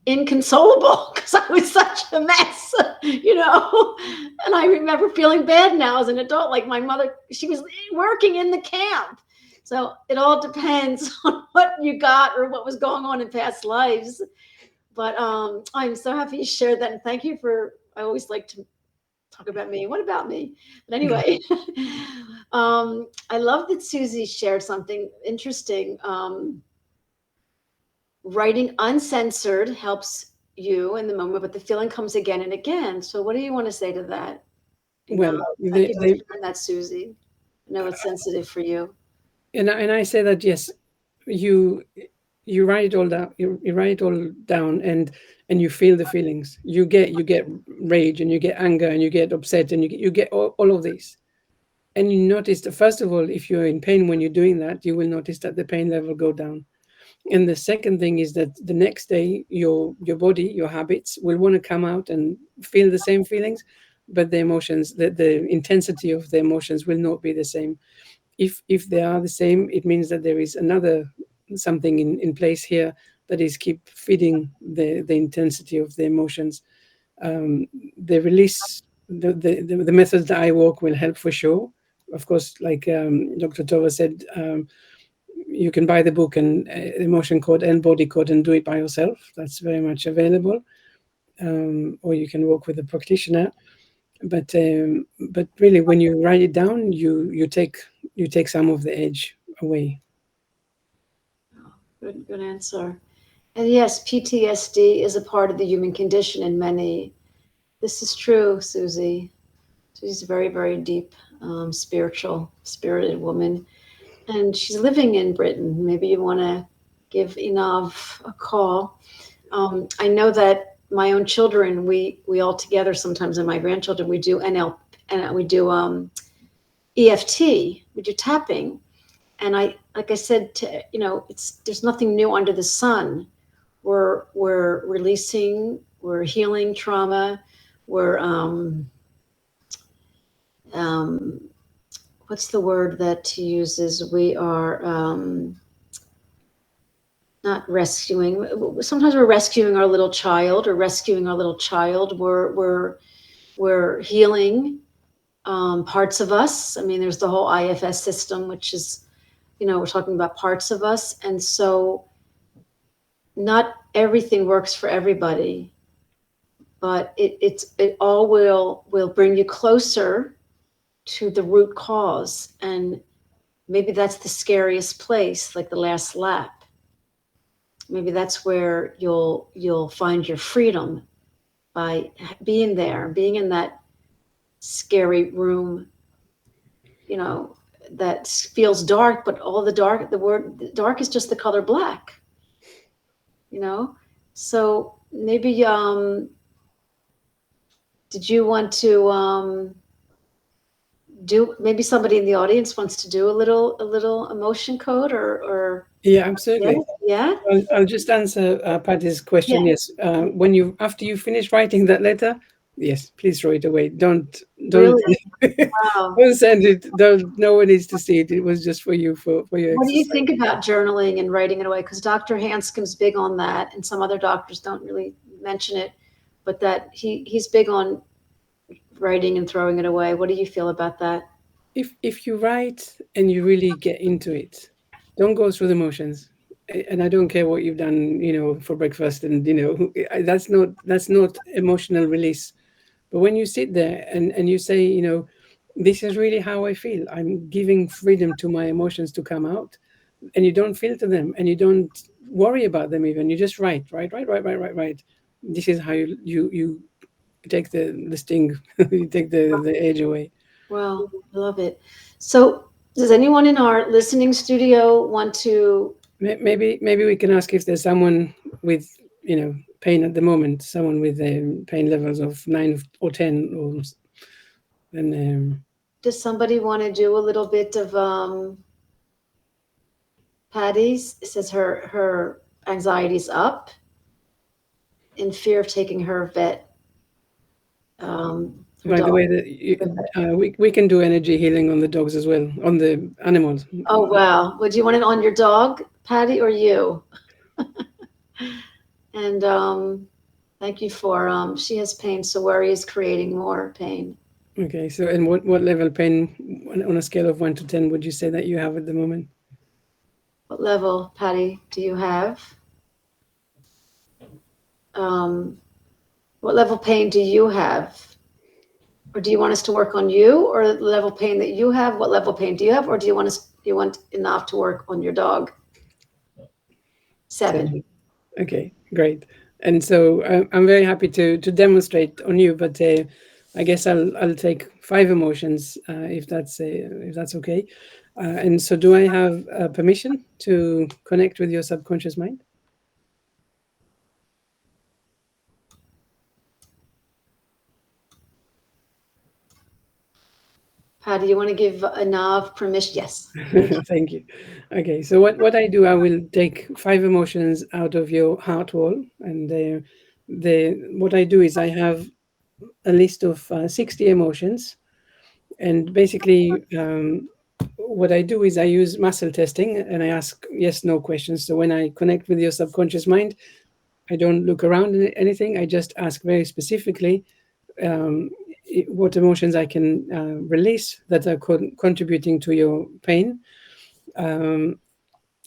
inconsolable because I was such a mess, And I remember feeling bad now as an adult, like my mother, she was working in the camp. So it all depends on what you got or what was going on in past lives. But I'm so happy you shared that. And thank you for, I always like to talk about me. What about me? But anyway, I love that Susie shared something interesting. Writing uncensored helps you in the moment, but the feeling comes again and again. So what do you want to say to that? Well, Thank you for they sharing that, Susie. I know it's sensitive for you. and I say that yes, you you write it all down. You write it all down, and you feel the feelings. You get rage, and you get anger, and you get upset, and you get all of these. And you notice that first of all, if you're in pain when you're doing that, you will notice that the pain level go down. And the second thing is that the next day, your body, your habits will want to come out and feel the same feelings, but the emotions, the intensity of the emotions will not be the same. If they are the same, it means that there is another something in place here that is keep feeding the intensity of the emotions. The release, the methods that I work will help for sure. Of course, like Dr. Tova said, you can buy the book and emotion code and body code and do it by yourself. That's very much available. Or you can work with a practitioner. But really, when you write it down, you take some of the edge away. Good answer. And yes, PTSD is a part of the human condition in many. This is true, Susie. She's a very, very deep, spiritual, spirited woman. And she's living in Britain. Maybe you want to give Einav a call. I know that my own children, we all together sometimes, and my grandchildren, we do NL, and we do EFT, we do tapping. And like I said, it's there's nothing new under the sun. We're releasing, we're healing trauma, we're um, what's the word that he uses? We are not rescuing. Sometimes we're rescuing our little child, or rescuing our little child. We're healing parts of us. I mean, there's the whole IFS system, which is, we're talking about parts of us, and so not everything works for everybody, but it all will bring you closer to the root cause. And maybe that's the scariest place, like the last lap. Maybe that's where you'll find your freedom, by being there, being in that scary room, you know, that feels dark, but all the word dark is just the color black, you know? So maybe, did you want to, maybe somebody in the audience wants to do a little emotion code, or Yeah, yeah, absolutely. yeah, I'll just answer Patty's yeah, question. Yes, when you after you finish writing that letter, yes, please throw it away. Don't really, wow. don't send it. Don't. No one needs to see it. It was just for you for your What do you exercise. think about journaling and writing it away? Because Dr. Hanscom's big on that, and some other doctors don't really mention it, but that he's big on writing and throwing it away. What do you feel about that? If you write and you really get into it, don't go through the motions. And I don't care what you've done, for breakfast, and that's not emotional release. But when you sit there and you say, this is really how I feel, I'm giving freedom to my emotions to come out, and you don't filter them, and you don't worry about them even. You just write, write, write, write, write, write, write. This is how you take the sting, you take the edge away. Well, I love it. So, does anyone in our listening studio want to? Maybe we can ask if there's someone with pain at the moment, someone with pain levels of 9 or 10, or then Does somebody want to do a little bit of Patty's? It says her anxiety's up, in fear of taking her her by the dog way, that with her. we can do energy healing on the dogs as well, on the animals. Oh wow! Would you want it on your dog, Patty, or you? And thank you for she has pain, so worry is creating more pain. Okay, so and what level pain on a scale of 1 to 10 would you say that you have at the moment? What level, Patty, do you have? Um, what level pain do you have? Or do you want us to work on you, or the level pain that you have? What level pain do you have? Or do you want enough to work on your dog? 7. 10. Okay, great. And so I'm very happy to demonstrate on you, but I guess I'll take five emotions if that's okay. And so, do I have permission to connect with your subconscious mind? Patty, you want to give Einav permission? Yes. Thank you. Thank you. Okay, so what I do, I will take five emotions out of your heart wall, and the what I do is I have a list of 60 emotions, and basically what I do is I use muscle testing and I ask yes no questions. So when I connect with your subconscious mind, I don't look around anything. I just ask very specifically um, what emotions I can release that are contributing to your pain. Um,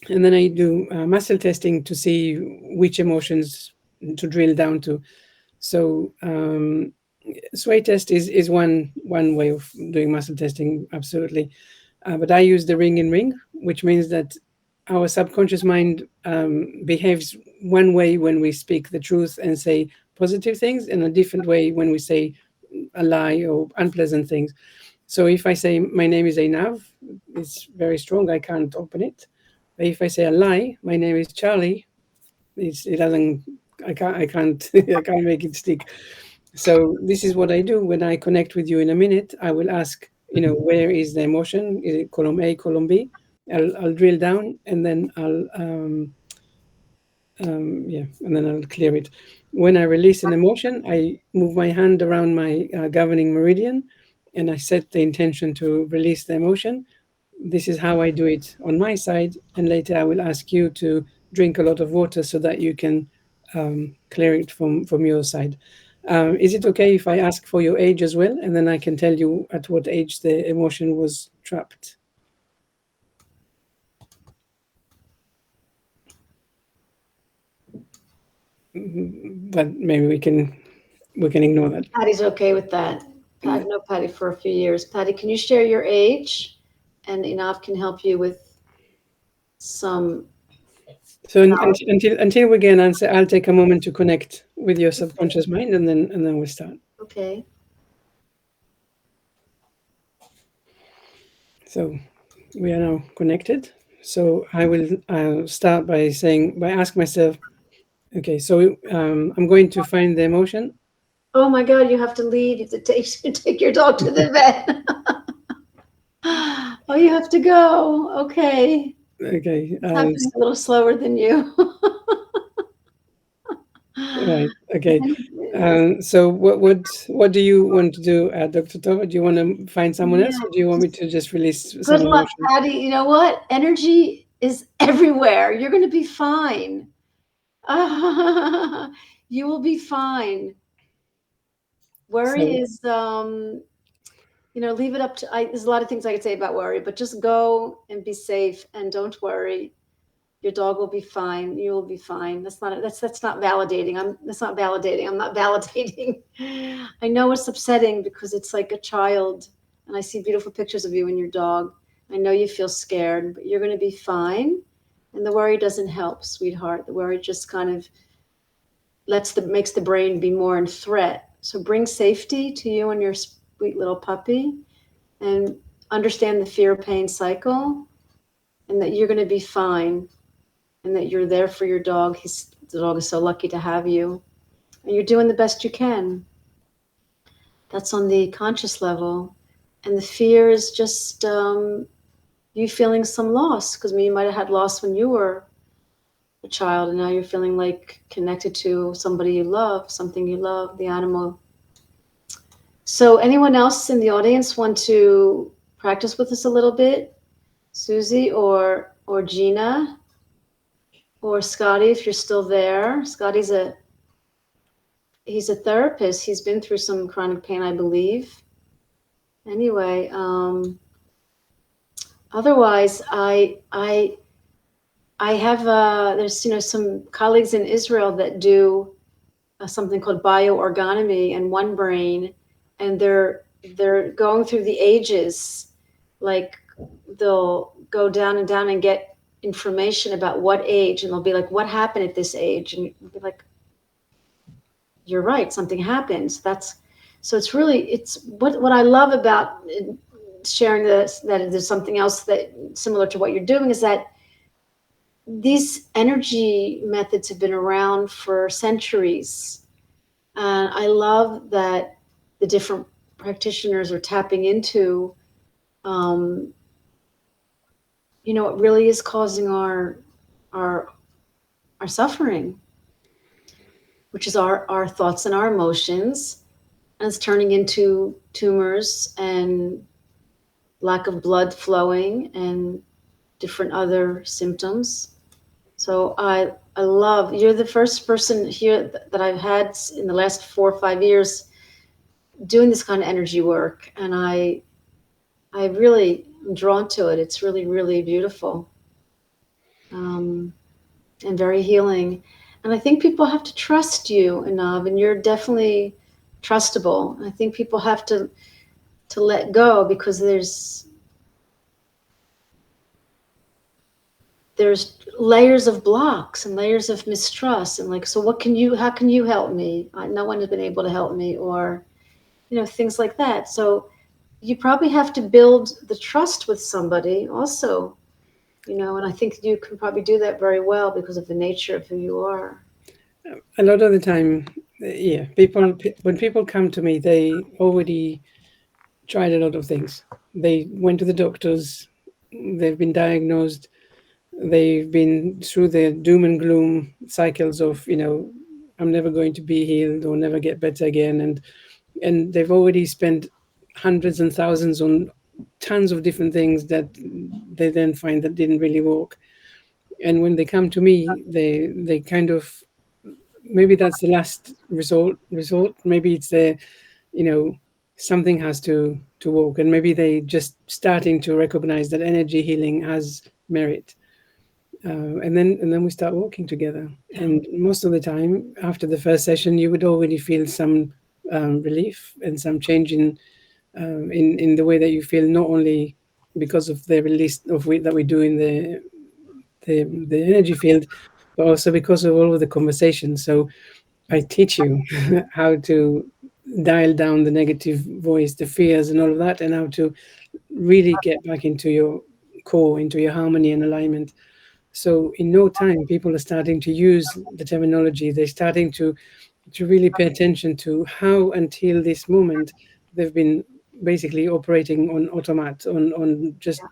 and then I do muscle testing to see which emotions to drill down to. So sway test is one way of doing muscle testing, absolutely. But I use the ring in ring, which means that our subconscious mind behaves one way when we speak the truth and say positive things, and a different way when we say a lie or unpleasant things. So if I say my name is Einav, it's very strong. I can't open it. But if I say a lie, my name is Charlie, it doesn't. I can't. I can't make it stick. So this is what I do when I connect with you in a minute. I will ask, where is the emotion? Is it column A, column B? I'll drill down and then yeah, and then I'll clear it. When I release an emotion, I move my hand around my governing meridian, and I set the intention to release the emotion. This is how I do it on my side, and later I will ask you to drink a lot of water so that you can clear it from your side. Is it okay if I ask for your age as well, and then I can tell you at what age the emotion was trapped? But maybe we can ignore that. Patty's okay with that. Pat, no Patty for a few years. Patty, can you share your age? And Einav can help you with some So knowledge. until we get an answer, I'll take a moment to connect with your subconscious mind, and then we'll start. Okay. So we are now connected. So I will start by ask myself. Okay, so I'm going to find the emotion. Oh my God, you have to leave. You have to take your dog to the vet. Oh, you have to go. Okay. Okay, It's happening a little slower than you. right. Okay. So what do you want to do, Dr. Tova? Do you want to find someone else, Yeah. or do you want me to just release some Good luck, emotion? Patty. You know what? Energy is everywhere. You're going to be fine. You will be fine. Worry So is, leave it up to, there's a lot of things I could say about worry, but just go and be safe and don't worry. Your dog will be fine. You will be fine. That's not validating. That's not validating. I'm not validating. I know it's upsetting because it's like a child and I see beautiful pictures of you and your dog. I know you feel scared, but you're going to be fine. And the worry doesn't help, sweetheart. The worry just kind of makes the brain be more in threat. So bring safety to you and your sweet little puppy and understand the fear pain cycle and that you're going to be fine and that you're there for your dog. The dog is so lucky to have you, and you're doing the best you can. That's on the conscious level, and the fear is just you feeling some loss because you might have had loss when you were a child, and now you're feeling like connected to somebody you love, something you love, the animal. So, anyone else in the audience want to practice with us a little bit, Susie or Gina or Scotty, if you're still there? Scotty's he's a therapist. He's been through some chronic pain, I believe. Anyway, otherwise, I have there's some colleagues in Israel that do something called bioorgonomy and one brain, and they're going through the ages, like they'll go down and down and get information about what age, and they'll be like, what happened at this age? And you'll be like, you're right, something happens. That's so it's really it's what I love about sharing this, that there's something else that similar to what you're doing, is that these energy methods have been around for centuries. And I love that the different practitioners are tapping into, um, what really is causing our our suffering, which is our thoughts and our emotions, and it's turning into tumors and lack of blood flowing and different other symptoms. So I love, you're the first person here that I've had in the last 4 or 5 years doing this kind of energy work, and I really am drawn to it. It's really really beautiful, um, and very healing. And I think people have to trust you, Einav, and you're definitely trustable. I think people have to let go, because there's layers of blocks and layers of mistrust, and like, so what can you how can you help me? No one has been able to help me, or things like that. So you probably have to build the trust with somebody also, and I think you can probably do that very well because of the nature of who you are. A lot of the time, yeah, when people come to me, they already tried a lot of things. They went to the doctors, they've been diagnosed, they've been through the doom and gloom cycles of, I'm never going to be healed or never get better again. And they've already spent hundreds and thousands on tons of different things that they then find that didn't really work. And when they come to me, they kind of, maybe that's the last resort. Maybe it's the, you know something has to work, and maybe they just starting to recognize that energy healing has merit. And then we start working together, Yeah. and most of the time after the first session you would already feel some relief and some change in the way that you feel, not only because of the release of weight that we do in the energy field, but also because of all of the conversations. So I teach you how to dial down the negative voice, the fears, and all of that, and how to really get back into your core, into your harmony and alignment. So in no time, people are starting to use the terminology. They're starting to really pay attention to how, until this moment, they've been basically operating on automat, on just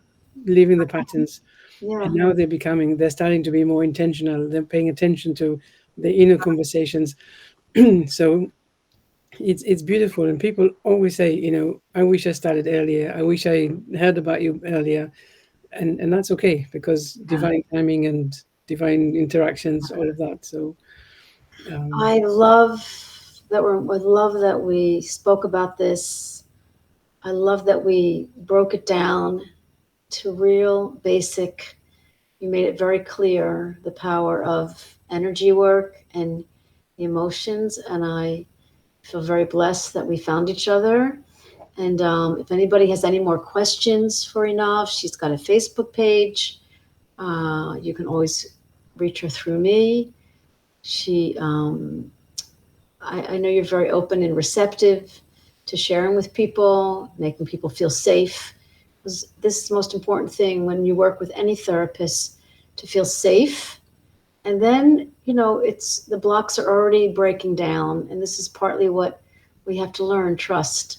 leaving the patterns. And Yeah. now they're starting to be more intentional. They're paying attention to the inner conversations. So it's beautiful, and people always say, I wish I started earlier. I wish I heard about you earlier, and that's okay, because Yeah. divine timing and divine interactions, all of that. So I love I love that we spoke about this. I love that we broke it down to real basic. You made it very clear the power of energy work and the emotions, and I feel very blessed that we found each other. And if anybody has any more questions for Einav, she's got a Facebook page. You can always reach her through me. She, I know you're very open and receptive to sharing with people, making people feel safe. Because this is the most important thing when you work with any therapist, to feel safe. And then, it's the blocks are already breaking down. And this is partly what we have to learn, trust,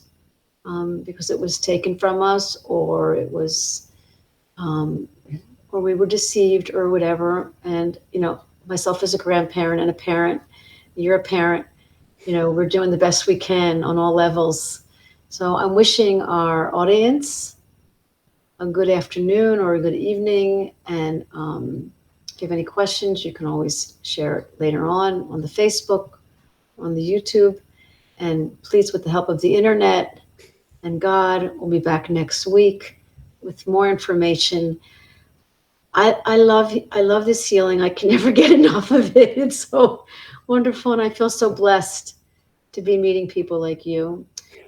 because it was taken from us, or it was, um, or we were deceived, or whatever. And, myself as a grandparent and a parent, you're a parent, we're doing the best we can on all levels. So I'm wishing our audience a good afternoon or a good evening. And if you have any questions, you can always share it later on the Facebook, on the YouTube. And please, with the help of the internet and God, we'll be back next week with more information. I love this healing. I can never get enough of it. It's so wonderful, and I feel so blessed to be meeting people like you.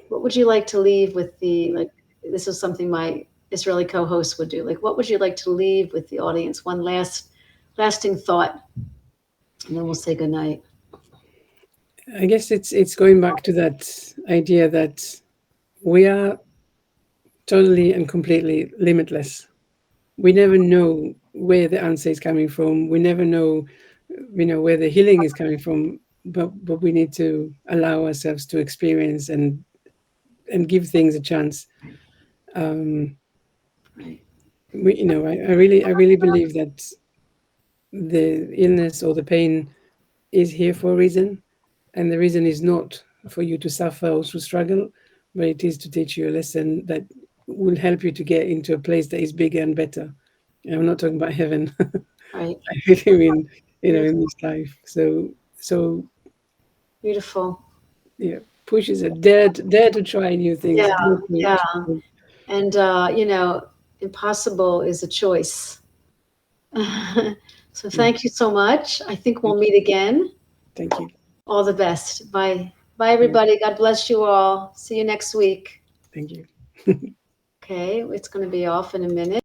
What would you like to leave with the like? This is something my Israeli co-host would do. Like, what would you like to leave with the audience? One lasting thought, and then we'll say goodnight. I guess it's going back to that idea that we are totally and completely limitless. We never know where the answer is coming from. We never know, where the healing is coming from. But we need to allow ourselves to experience and give things a chance. Um, Right. I really believe that the illness or the pain is here for a reason, and the reason is not for you to suffer or to struggle, but it is to teach you a lesson that will help you to get into a place that is bigger and better. And I'm not talking about heaven. Right. I really mean, in Beautiful. this life. So Beautiful. yeah, pushes it. Dare to try new things. Yeah. Dare Yeah. to, And impossible is a choice. So yeah. thank you so much. I think we'll Thank meet again. you. All the best. Bye. Bye, Thank everybody. God bless you all. See you next week. thank you. Okay, it's going to be off in a minute.